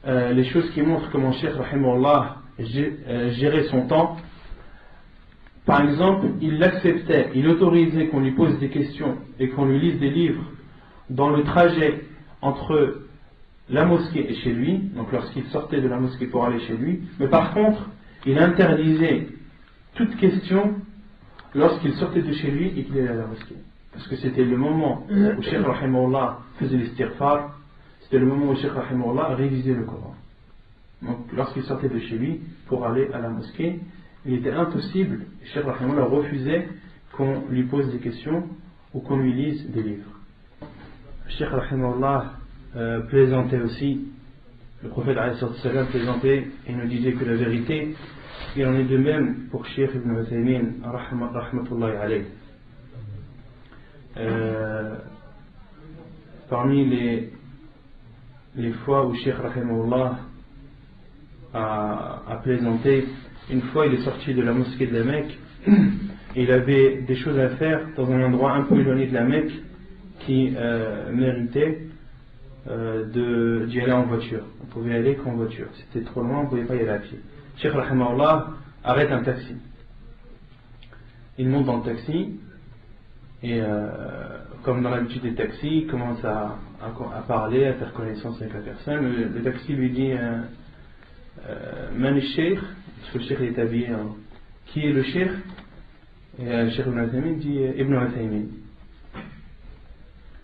A: les choses qui montrent comment Cheikh Rahimahullah gérait son temps, par exemple, il l'acceptait, il autorisait qu'on lui pose des questions et qu'on lui lise des livres dans le trajet entre la mosquée et chez lui, donc lorsqu'il sortait de la mosquée pour aller chez lui, mais par contre, il interdisait toute question lorsqu'il sortait de chez lui et qu'il allait à la mosquée. Parce que c'était le moment où Cheikh Rahimahullah faisait l'istighfar, c'était le moment où Cheikh Rahimahullah révisait le Coran. Donc lorsqu'il sortait de chez lui pour aller à la mosquée, il était impossible, Cheikh Rahimahullah refusait qu'on lui pose des questions ou qu'on lui lise des livres. Cheikh Rahimahullah plaisantait aussi, le prophète ﷺ plaisantait et nous disait que la vérité, il en est de même pour Cheikh Ibn Uthaymin rahmatullahi alayh. Parmi les fois où Cheikh Rahimahullah a plaisanté, une fois il est sorti de la mosquée de la Mecque et il avait des choses à faire dans un endroit un peu éloigné de la Mecque qui méritait d'y aller en voiture. On pouvait y aller qu'en voiture. C'était trop loin, on ne pouvait pas y aller à pied. Cheikh Rahimahullah arrête un taxi. Il monte dans le taxi et comme dans l'habitude des taxis, il commence à parler, à faire connaissance avec la personne. Le taxi lui dit Man al-Sheikh, parce que le Sheikh est habillé en qui est le Sheikh? Et Cheikh Ibn Uthaymin dit Ibn Uthaymin.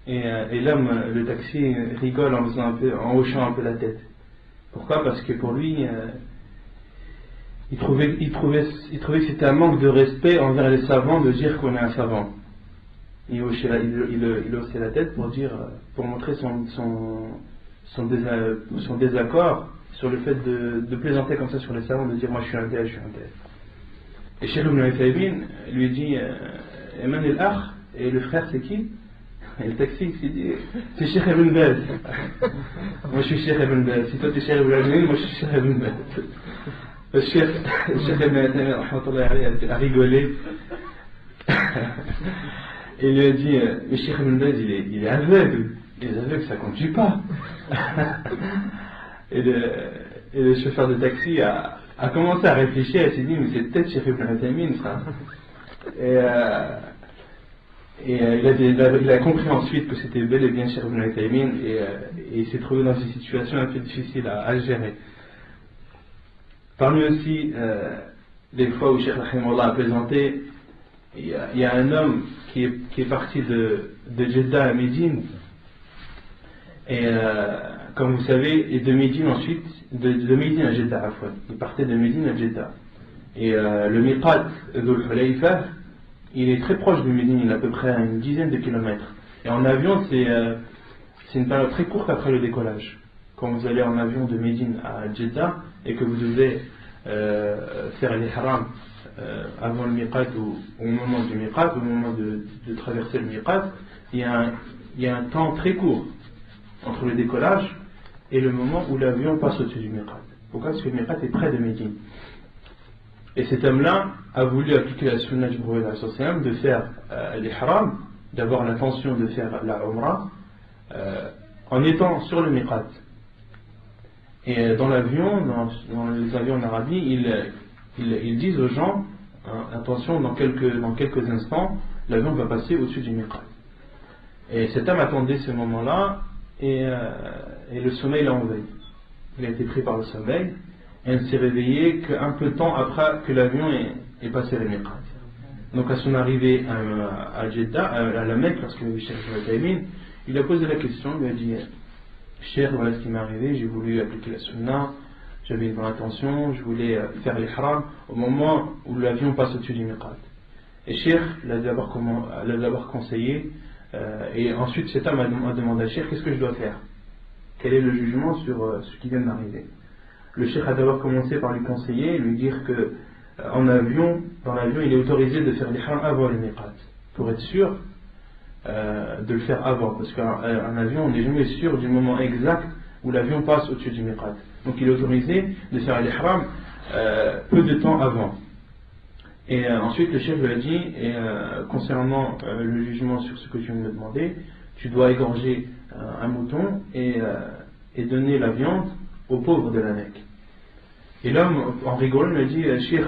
A: Et l'homme, le taxi, rigole en hochant un peu la tête. Pourquoi? Parce que pour lui, il trouvait que c'était un manque de respect envers les savants de dire qu'on est un savant. Il haussait la tête pour montrer son désaccord sur le fait de plaisanter comme ça sur les savants, de dire moi je suis un tel, je suis un tel. Et Cheikh Ibn Uthaymin lui dit Eman el-Akh, et le frère c'est qui? Et le taxi s'est dit c'est Cheikh Ibn Baz. Moi je suis Cheikh Ibn Baz. Si toi tu es Cheikh Ibn Uthaymin, moi je suis Cheikh Ibn Baz. Le Cheikh Ibn Uthaymin a rigolé. Et il lui a dit mais Cheikh Ibn Baz il est aveugle. Les aveugles ça conduit pas. Et le chauffeur de taxi a commencé à réfléchir et s'est dit mais c'est peut-être Cheikh Ibn Uthaymin ça. Et il a compris ensuite que c'était bel et bien Cheikh Ibn Uthaymin et il s'est trouvé dans une situation un peu difficile à gérer. Parmi aussi les fois où Cheikh Rahimahullah a plaisanté, il y a un homme qui est parti de Jeddah à Médine et comme vous savez, et de Médine ensuite, de Médine à Jeddah, il partait de Médine à Jeddah. Et le miqat d'Ul Hulayfa, il est très proche de Médine, il est à peu près à une dizaine de kilomètres. Et en avion, c'est une période très courte après le décollage. Quand vous allez en avion de Médine à Jeddah et que vous devez faire l'ihram avant le miqat ou au moment du miqat, au moment de traverser le miqat, il y a un temps très court entre le décollage et le moment où l'avion passe au-dessus du miqat. Pourquoi? Parce que le miqat est près de Médine. Et cet homme-là a voulu appliquer la sunna du prophète de faire l'ihram, d'avoir l'intention de faire la umrah en étant sur le miqat. Et dans l'avion, dans les avions en Arabie, ils disent aux gens, attention, dans quelques instants, l'avion va passer au-dessus du miqat. Et cet homme attendait ce moment-là, et le sommeil l'a envahi. Il a été pris par le sommeil, et il ne s'est réveillé qu'un peu de temps après que l'avion est passé le miqat. Donc à son arrivée à Jeddah, à la Mecque, lorsque le Cheikh Al-Taymin, il a posé la question, il a dit: Cheikh, voilà ce qui m'est arrivé, j'ai voulu appliquer la sunna, j'avais une bonne intention, je voulais faire l'ihram au moment où l'avion passe au-dessus du miqat. Et Cheikh l'a d'abord conseillé, et ensuite cet homme a demandé à Cheikh: qu'est-ce que je dois faire? Quel est le jugement sur ce qui vient d'arriver? Le Cheikh a d'abord commencé par lui conseiller, lui dire que dans l'avion, il est autorisé de faire l'ihram avant le miqat, pour être sûr de le faire avant, parce qu'un avion, on n'est jamais sûr du moment exact où l'avion passe au-dessus du miqat. Donc il est autorisé de faire l'ihram peu de temps avant. Et ensuite le chef lui a dit, concernant le jugement sur ce que tu viens de me demander, tu dois égorger un mouton et donner la viande aux pauvres de la Mecque. Et l'homme, en rigolant, me dit: Cheikh,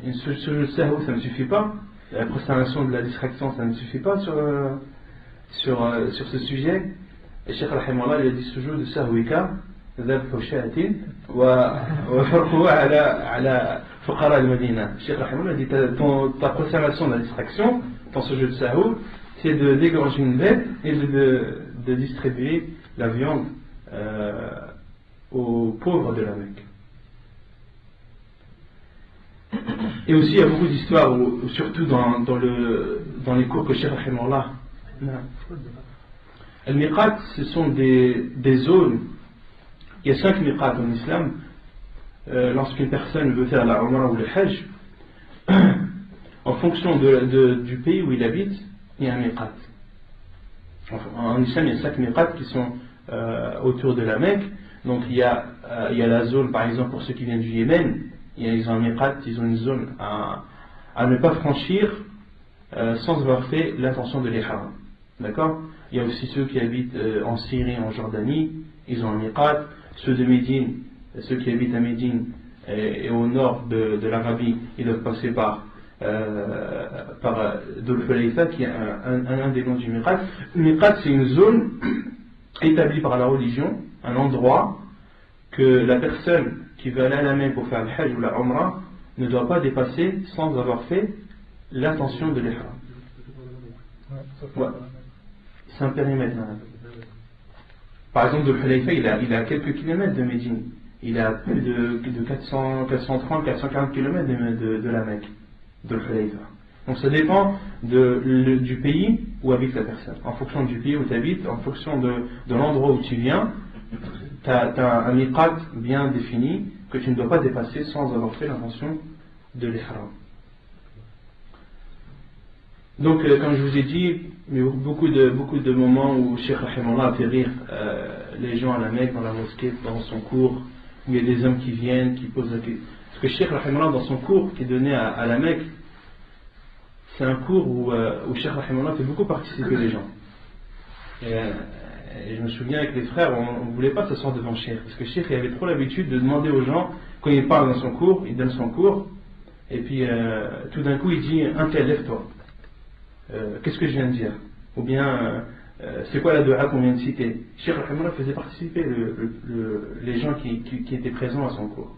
A: une sujoud sahou, ça ne suffit pas, la prosternation de la distraction, ça ne suffit pas sur ce sujet. Et Cheikh Rahimahullah, il a dit: sujoud sahwika ذبح شاة وفرقه على فقراء المدينة. Cheikh Rahimahullah dit: ta prosternation de la distraction, ton sujoud sahou, c'est de dégorger une bête et de distribuer la viande aux pauvres de la Mecque. Et aussi il y a beaucoup d'histoires, surtout dans les cours que Cheikh Rahimahullah. Al-Miqat, ce sont des zones. Il y a 5 miqat en islam. Lorsqu'une personne veut faire la umrah ou le hajj, en fonction du pays où il habite, il y a un miqat. En islam, il y a 5 miqat qui sont autour de la Mecque. Donc il y a la zone, par exemple, pour ceux qui viennent du Yémen, ils ont un miqat, ils ont une zone à ne pas franchir sans avoir fait l'intention de l'ihram. D'accord? Il y a aussi ceux qui habitent en Syrie, en Jordanie, ils ont un miqat. Ceux de Médine, ceux qui habitent à Médine et au nord de l'Arabie, ils doivent passer par Dhul Hulayfa, qui est un des noms du miqat. Le miqat, c'est une zone établie par la religion, un endroit que la personne qui veut aller à la Mecque pour faire le hajj ou la umrah ne doit pas dépasser sans avoir fait l'intention de l'ihram. Ouais. C'est un périmètre. Par exemple, Dhul Hulayfa, il est à quelques kilomètres de Médine. Il est à plus de 430-440 kilomètres de la Mecque, Dhul Hulayfa. Donc ça dépend du pays où habite la personne. En fonction du pays où tu habites, en fonction de l'endroit où tu viens, tu as un miqat bien défini que tu ne dois pas dépasser sans avoir fait l'intention de l'ihram. Donc, comme je vous ai dit, il y a beaucoup de moments où Cheikh Rahimahullah a fait rire les gens à la Mecque, dans la mosquée, dans son cours, où il y a des hommes qui viennent, qui posent la question. Parce que Cheikh Rahimahullah, dans son cours qui est donné à la Mecque, c'est un cours où Cheikh Rahimahullah fait beaucoup participer les gens. Et je me souviens avec les frères, on ne voulait pas s'asseoir devant Cheikh, parce que Cheikh avait trop l'habitude de demander aux gens, quand il parle dans son cours, il donne son cours, et puis tout d'un coup il dit: un tel, lève-toi. Qu'est-ce que je viens de dire? Ou bien c'est quoi la dua qu'on vient de citer? Cheikh Rahimahullah faisait participer les gens qui étaient présents à son cours.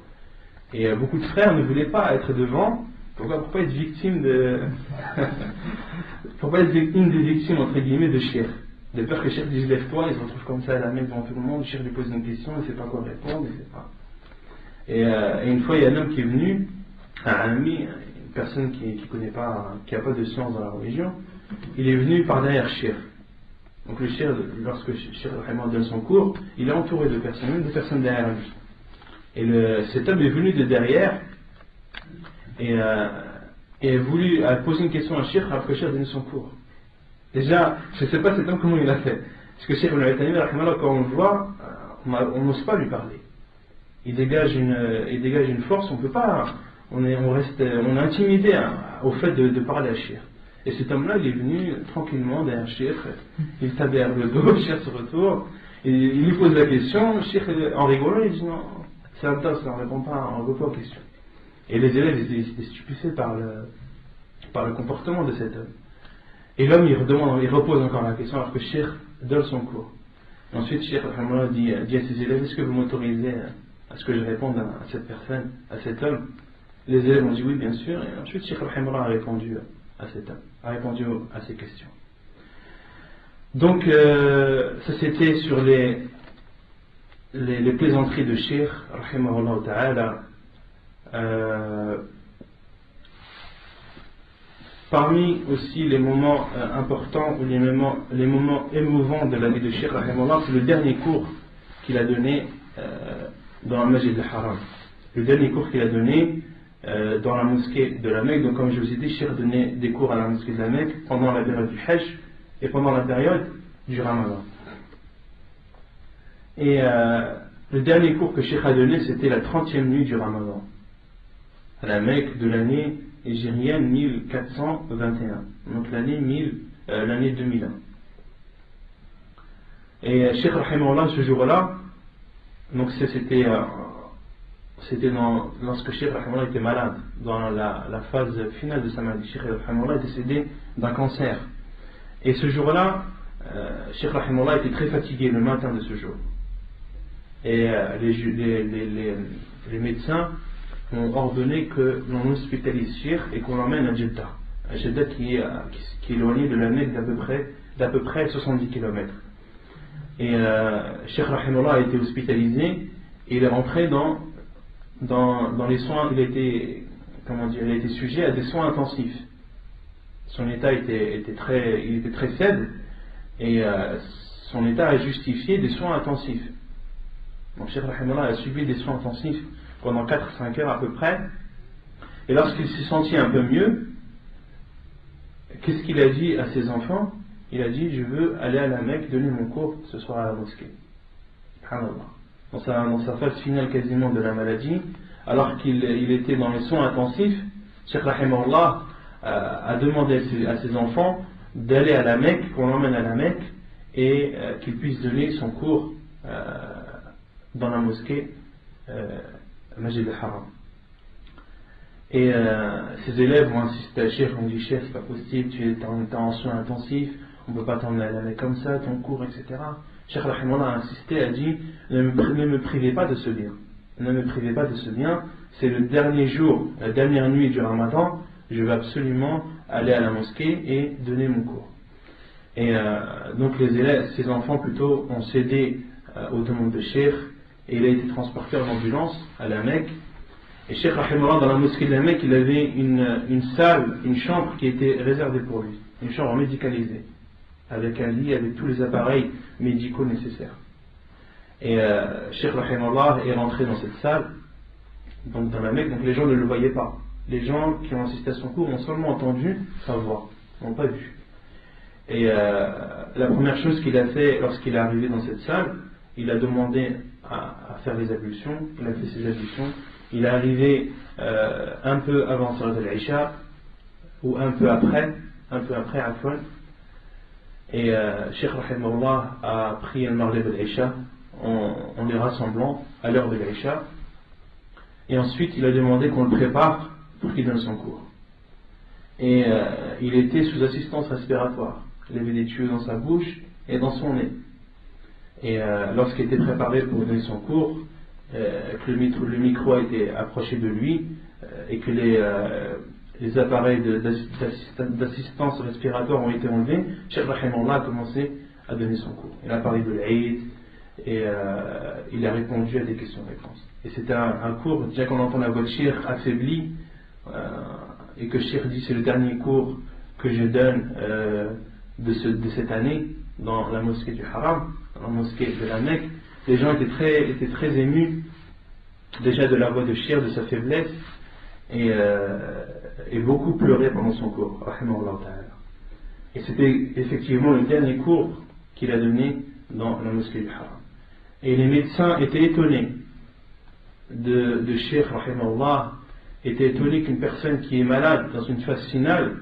A: Et beaucoup de frères ne voulaient pas être devant. Pour pas être victime pour pas être une des victimes entre guillemets de Cheikh. De peur que le Cheikh dise lève-toi, il se retrouve comme ça à la Mecque devant tout le monde, le Cheikh lui pose une question, il ne sait pas quoi répondre, il sait pas. Et une fois, il y a un homme qui est venu, un ami, une personne qui connaît pas, qui n'a pas de science dans la religion, il est venu par derrière Cheikh. Donc le Cheikh, lorsque Cheikh donne son cours, il est entouré de personnes, même de personnes derrière lui. Et cet homme est venu de derrière et a voulu poser une question à Cheikh alors que Cheikh donnait son cours. Déjà, je ne sais pas cet homme comment il a fait. Parce que Cheikh quand on le voit, on n'ose pas lui parler. Il dégage une force, on peut pas, on est intimidé au fait de parler à Cheikh. Et cet homme-là, il est venu tranquillement derrière Cheikh, il tape derrière le dos, Cheikh se retourne, et il lui pose la question, Cheikh en rigolant, il dit non, c'est un tas, on ne répond pas aux questions. Et les élèves étaient stupéfaits par le comportement de cet homme. Et l'homme il repose encore la question alors que Cheikh donne son cours. Ensuite Cheikh dit à ses élèves, est-ce que vous m'autorisez à ce que je réponde à cette personne, à cet homme? Les élèves ont dit oui bien sûr, et ensuite Cheikh a répondu à cet homme, a répondu à ces questions. Donc ça c'était sur les plaisanteries de Cheikh rahimahullah ta'ala. Parmi aussi les moments importants ou les moments émouvants de la vie de Cheikh rahimahullah, c'est le dernier cours qu'il a donné dans la Masjid al-Haram. Le dernier cours qu'il a donné dans la mosquée de la Mecque. Donc comme je vous ai dit, Cheikh donnait des cours à la mosquée de la Mecque pendant la période du Hajj et pendant la période du Ramadan. Et le dernier cours que Cheikh a donné, c'était la 30e nuit du Ramadan à la Mecque de l'année hégérienne 1421, donc l'année 2001. Et Cheikh rahimahullah, ce jour-là, donc c'était lorsque Cheikh rahimahullah était malade, dans la phase finale de sa maladie. Cheikh rahimahullah est décédé d'un cancer. Et ce jour-là, Cheikh rahimahullah était très fatigué le matin de ce jour. Et les médecins ont ordonné que l'on hospitalise Cheikh et qu'on l'emmène à Jeddah. Jeddah qui est éloigné de la Mecque d'à peu près 70 km. Et Cheikh rahimahullah a été hospitalisé et il est rentré dans les soins. Il a été sujet à des soins intensifs. Son état était très faible et son état a justifié des soins intensifs. Donc Cheikh rahimahullah a subi des soins intensifs pendant 4-5 heures à peu près. Et lorsqu'il s'est senti un peu mieux, qu'est-ce qu'il a dit à ses enfants? Il a dit, je veux aller à la Mecque donner mon cours ce soir à la mosquée. Dans sa phase finale quasiment de la maladie, alors qu'il était dans les soins intensifs, Cheikh rahimahullah a demandé à ses enfants d'aller à la Mecque, qu'on l'emmène à la Mecque et qu'il puisse donner son cours dans la mosquée Masjid al-Haram. Et ses élèves ont insisté à Cheikh, ont dit Cheikh, c'est pas possible, tu es en soins intensifs, on ne peut pas t'emmener à la Mecque comme ça, ton cours, etc. Cheikh rahimahullah a insisté, a dit ne me privez pas de ce bien. Ne me privez pas de ce bien, c'est le dernier jour, la dernière nuit du Ramadan, je vais absolument aller à la mosquée et donner mon cours. Et donc ses enfants plutôt ont cédé aux demandes de Cheikh et il a été transporté en ambulance à la Mecque. Et Cheikh rahimahullah, dans la mosquée de la Mecque, il avait une salle, une chambre qui était réservée pour lui, une chambre médicalisée, avec un lit, avec tous les appareils médicaux nécessaires. Et Cheikh rahimahullah est rentré dans cette salle, donc dans la Mecque, donc les gens ne le voyaient pas. Les gens qui ont assisté à son cours ont seulement entendu sa voix, n'ont pas vu. Et la première chose qu'il a fait lorsqu'il est arrivé dans cette salle, il a demandé à faire les ablutions, il a fait ses ablutions, il est arrivé un peu avant Salat al-Isha, ou un peu après Afwan, et Cheikh rahimahullah a prié le Maghrib al-Isha en les rassemblant à l'heure de l'Isha, et ensuite il a demandé qu'on le prépare pour qu'il donne son cours. Et il était sous assistance respiratoire, il avait des tuyaux dans sa bouche et dans son nez. Et lorsqu'il était préparé pour donner son cours, que le micro a été approché de lui et que les appareils d'assistance respiratoire ont été enlevés, Cheikh rahimahullah a commencé a donné son cours. Il a parlé de l'Aïd et il a répondu à des questions-réponses. Et c'était un cours, déjà qu'on entend la voix de Cheikh affaiblie, et que Cheikh dit c'est le dernier cours que je donne de cette année dans la mosquée du Haram, dans la mosquée de la Mecque. Les gens étaient très émus déjà de la voix de Cheikh, de sa faiblesse, et beaucoup pleuraient pendant son cours, rahimahullah ta'ala. Et c'était effectivement le dernier cours qu'il a donné dans la mosquée du Haram. Et les médecins étaient étonnés de Cheikh, rahimahullah, étaient étonnés qu'une personne qui est malade dans une phase finale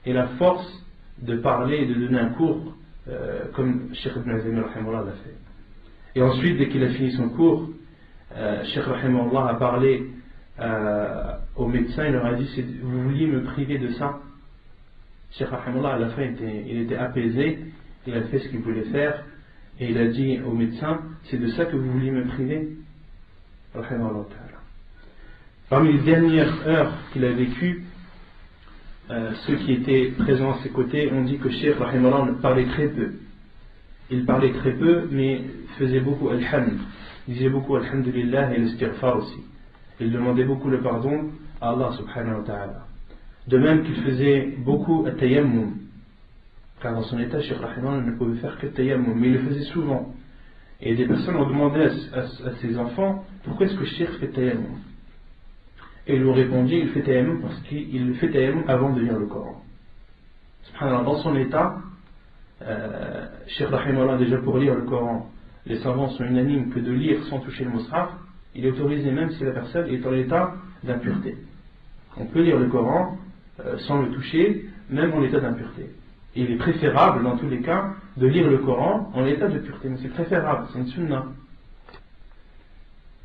A: ait la force de parler et de donner un cours comme Cheikh Ibn Uthaymin rahimahullah l'a fait. Et ensuite, dès qu'il a fini son cours, Cheikh rahimahullah a parlé aux médecins, il leur a dit vous vouliez me priver de ça? Cheikh rahimahullah à la fin il était apaisé, il a fait ce qu'il voulait faire et il a dit aux médecins c'est de ça que vous vouliez me priver? Rahimahullah ta'ala. Parmi les dernières heures qu'il a vécues, ceux qui étaient présents à ses côtés ont dit que Cheikh rahimahullah parlait très peu. Il parlait très peu, mais faisait beaucoup alhamd. Il disait beaucoup alhamdulillah et l'istighfar aussi. Il demandait beaucoup le pardon à Allah subhanahu wa ta'ala. De même qu'il faisait beaucoup at-tayammum. Car dans son état, Cheikh rahimahullah ne pouvait faire que tayammum, mais il le faisait souvent. Et des personnes ont demandé à ses enfants pourquoi est-ce que Cheikh fait tayammum? Et ils lui ont répondu il fait tayammum parce qu'il fait tayammum avant de lire le Coran. Subhanallah, dans son état, Cheikh rahimahullah, déjà pour lire le Coran, les savants sont unanimes que de lire sans toucher le mushaf, il est autorisé même si la personne est en état d'impureté. On peut lire le Coran sans le toucher, même en état d'impureté. Et il est préférable dans tous les cas de lire le Coran en état de pureté, mais c'est préférable, c'est une sunna.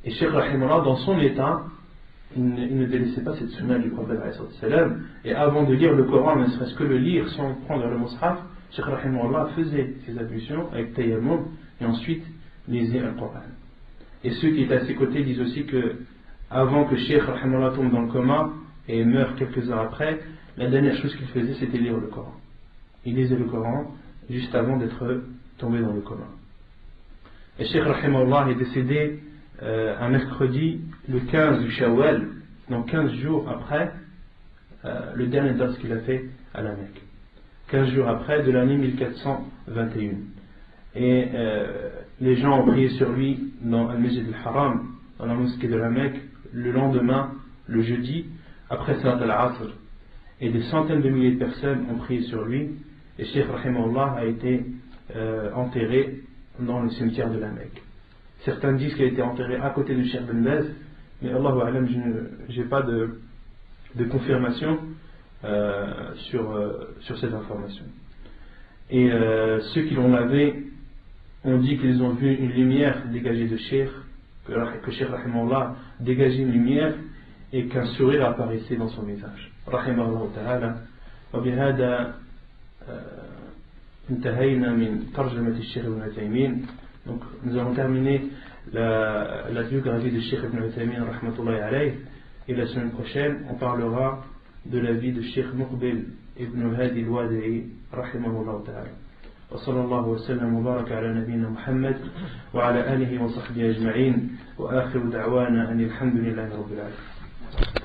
A: Et Cheikh rahimahullah, dans son état, il ne délaissait pas cette sunna du prophète et avant de lire le Coran, ne serait-ce que le lire sans prendre le mushaf, Cheikh rahimahullah faisait ses ablutions avec tayammum et ensuite lisait le Coran. Et ceux qui étaient à ses côtés disent aussi que avant que Cheikh rahimahullah tombe dans le coma et meure quelques heures après, la dernière chose qu'il faisait c'était lire le Coran. Il lisait le Coran juste avant d'être tombé dans le coma. Et Cheikh rahimahullah est décédé un mercredi, le 15 du Shawwal, donc 15 jours après le dernier dars qu'il a fait à la Mecque. 15 jours après de l'année 1421. Et les gens ont prié sur lui dans Al-Masjid al-Haram, dans la mosquée de la Mecque, le lendemain, le jeudi, après Salat al-Asr. Et des centaines de milliers de personnes ont prié sur lui. Et Cheikh rahimahullah a été enterré dans le cimetière de la Mecque. Certains disent qu'il a été enterré à côté de Cheikh Ben Baz, mais Allahu a'lam, je n'ai pas de confirmation sur cette information. Et ceux qui l'ont lavé ont dit qu'ils ont vu une lumière dégagée de Cheikh, que Cheikh rahimahullah dégageait une lumière et qu'un sourire apparaissait dans son visage. Rahimahullah ta'ala. وبهذا انتهينا من ترجمة الشيخ ابن عثيمين. Donc nous avons terminé la biographie de Cheikh Ibn Uthaymin rahmatullahi alayh, et la semaine prochaine on parlera de la vie de Cheikh Muqbil ibn Hadi al-Wadi'i rahimahullah ta'ala. وصلى الله وسلم وبارك على نبينا محمد وعلى آله وصحبه أجمعين وآخر دعوانا أن الحمد لله رب العالمين.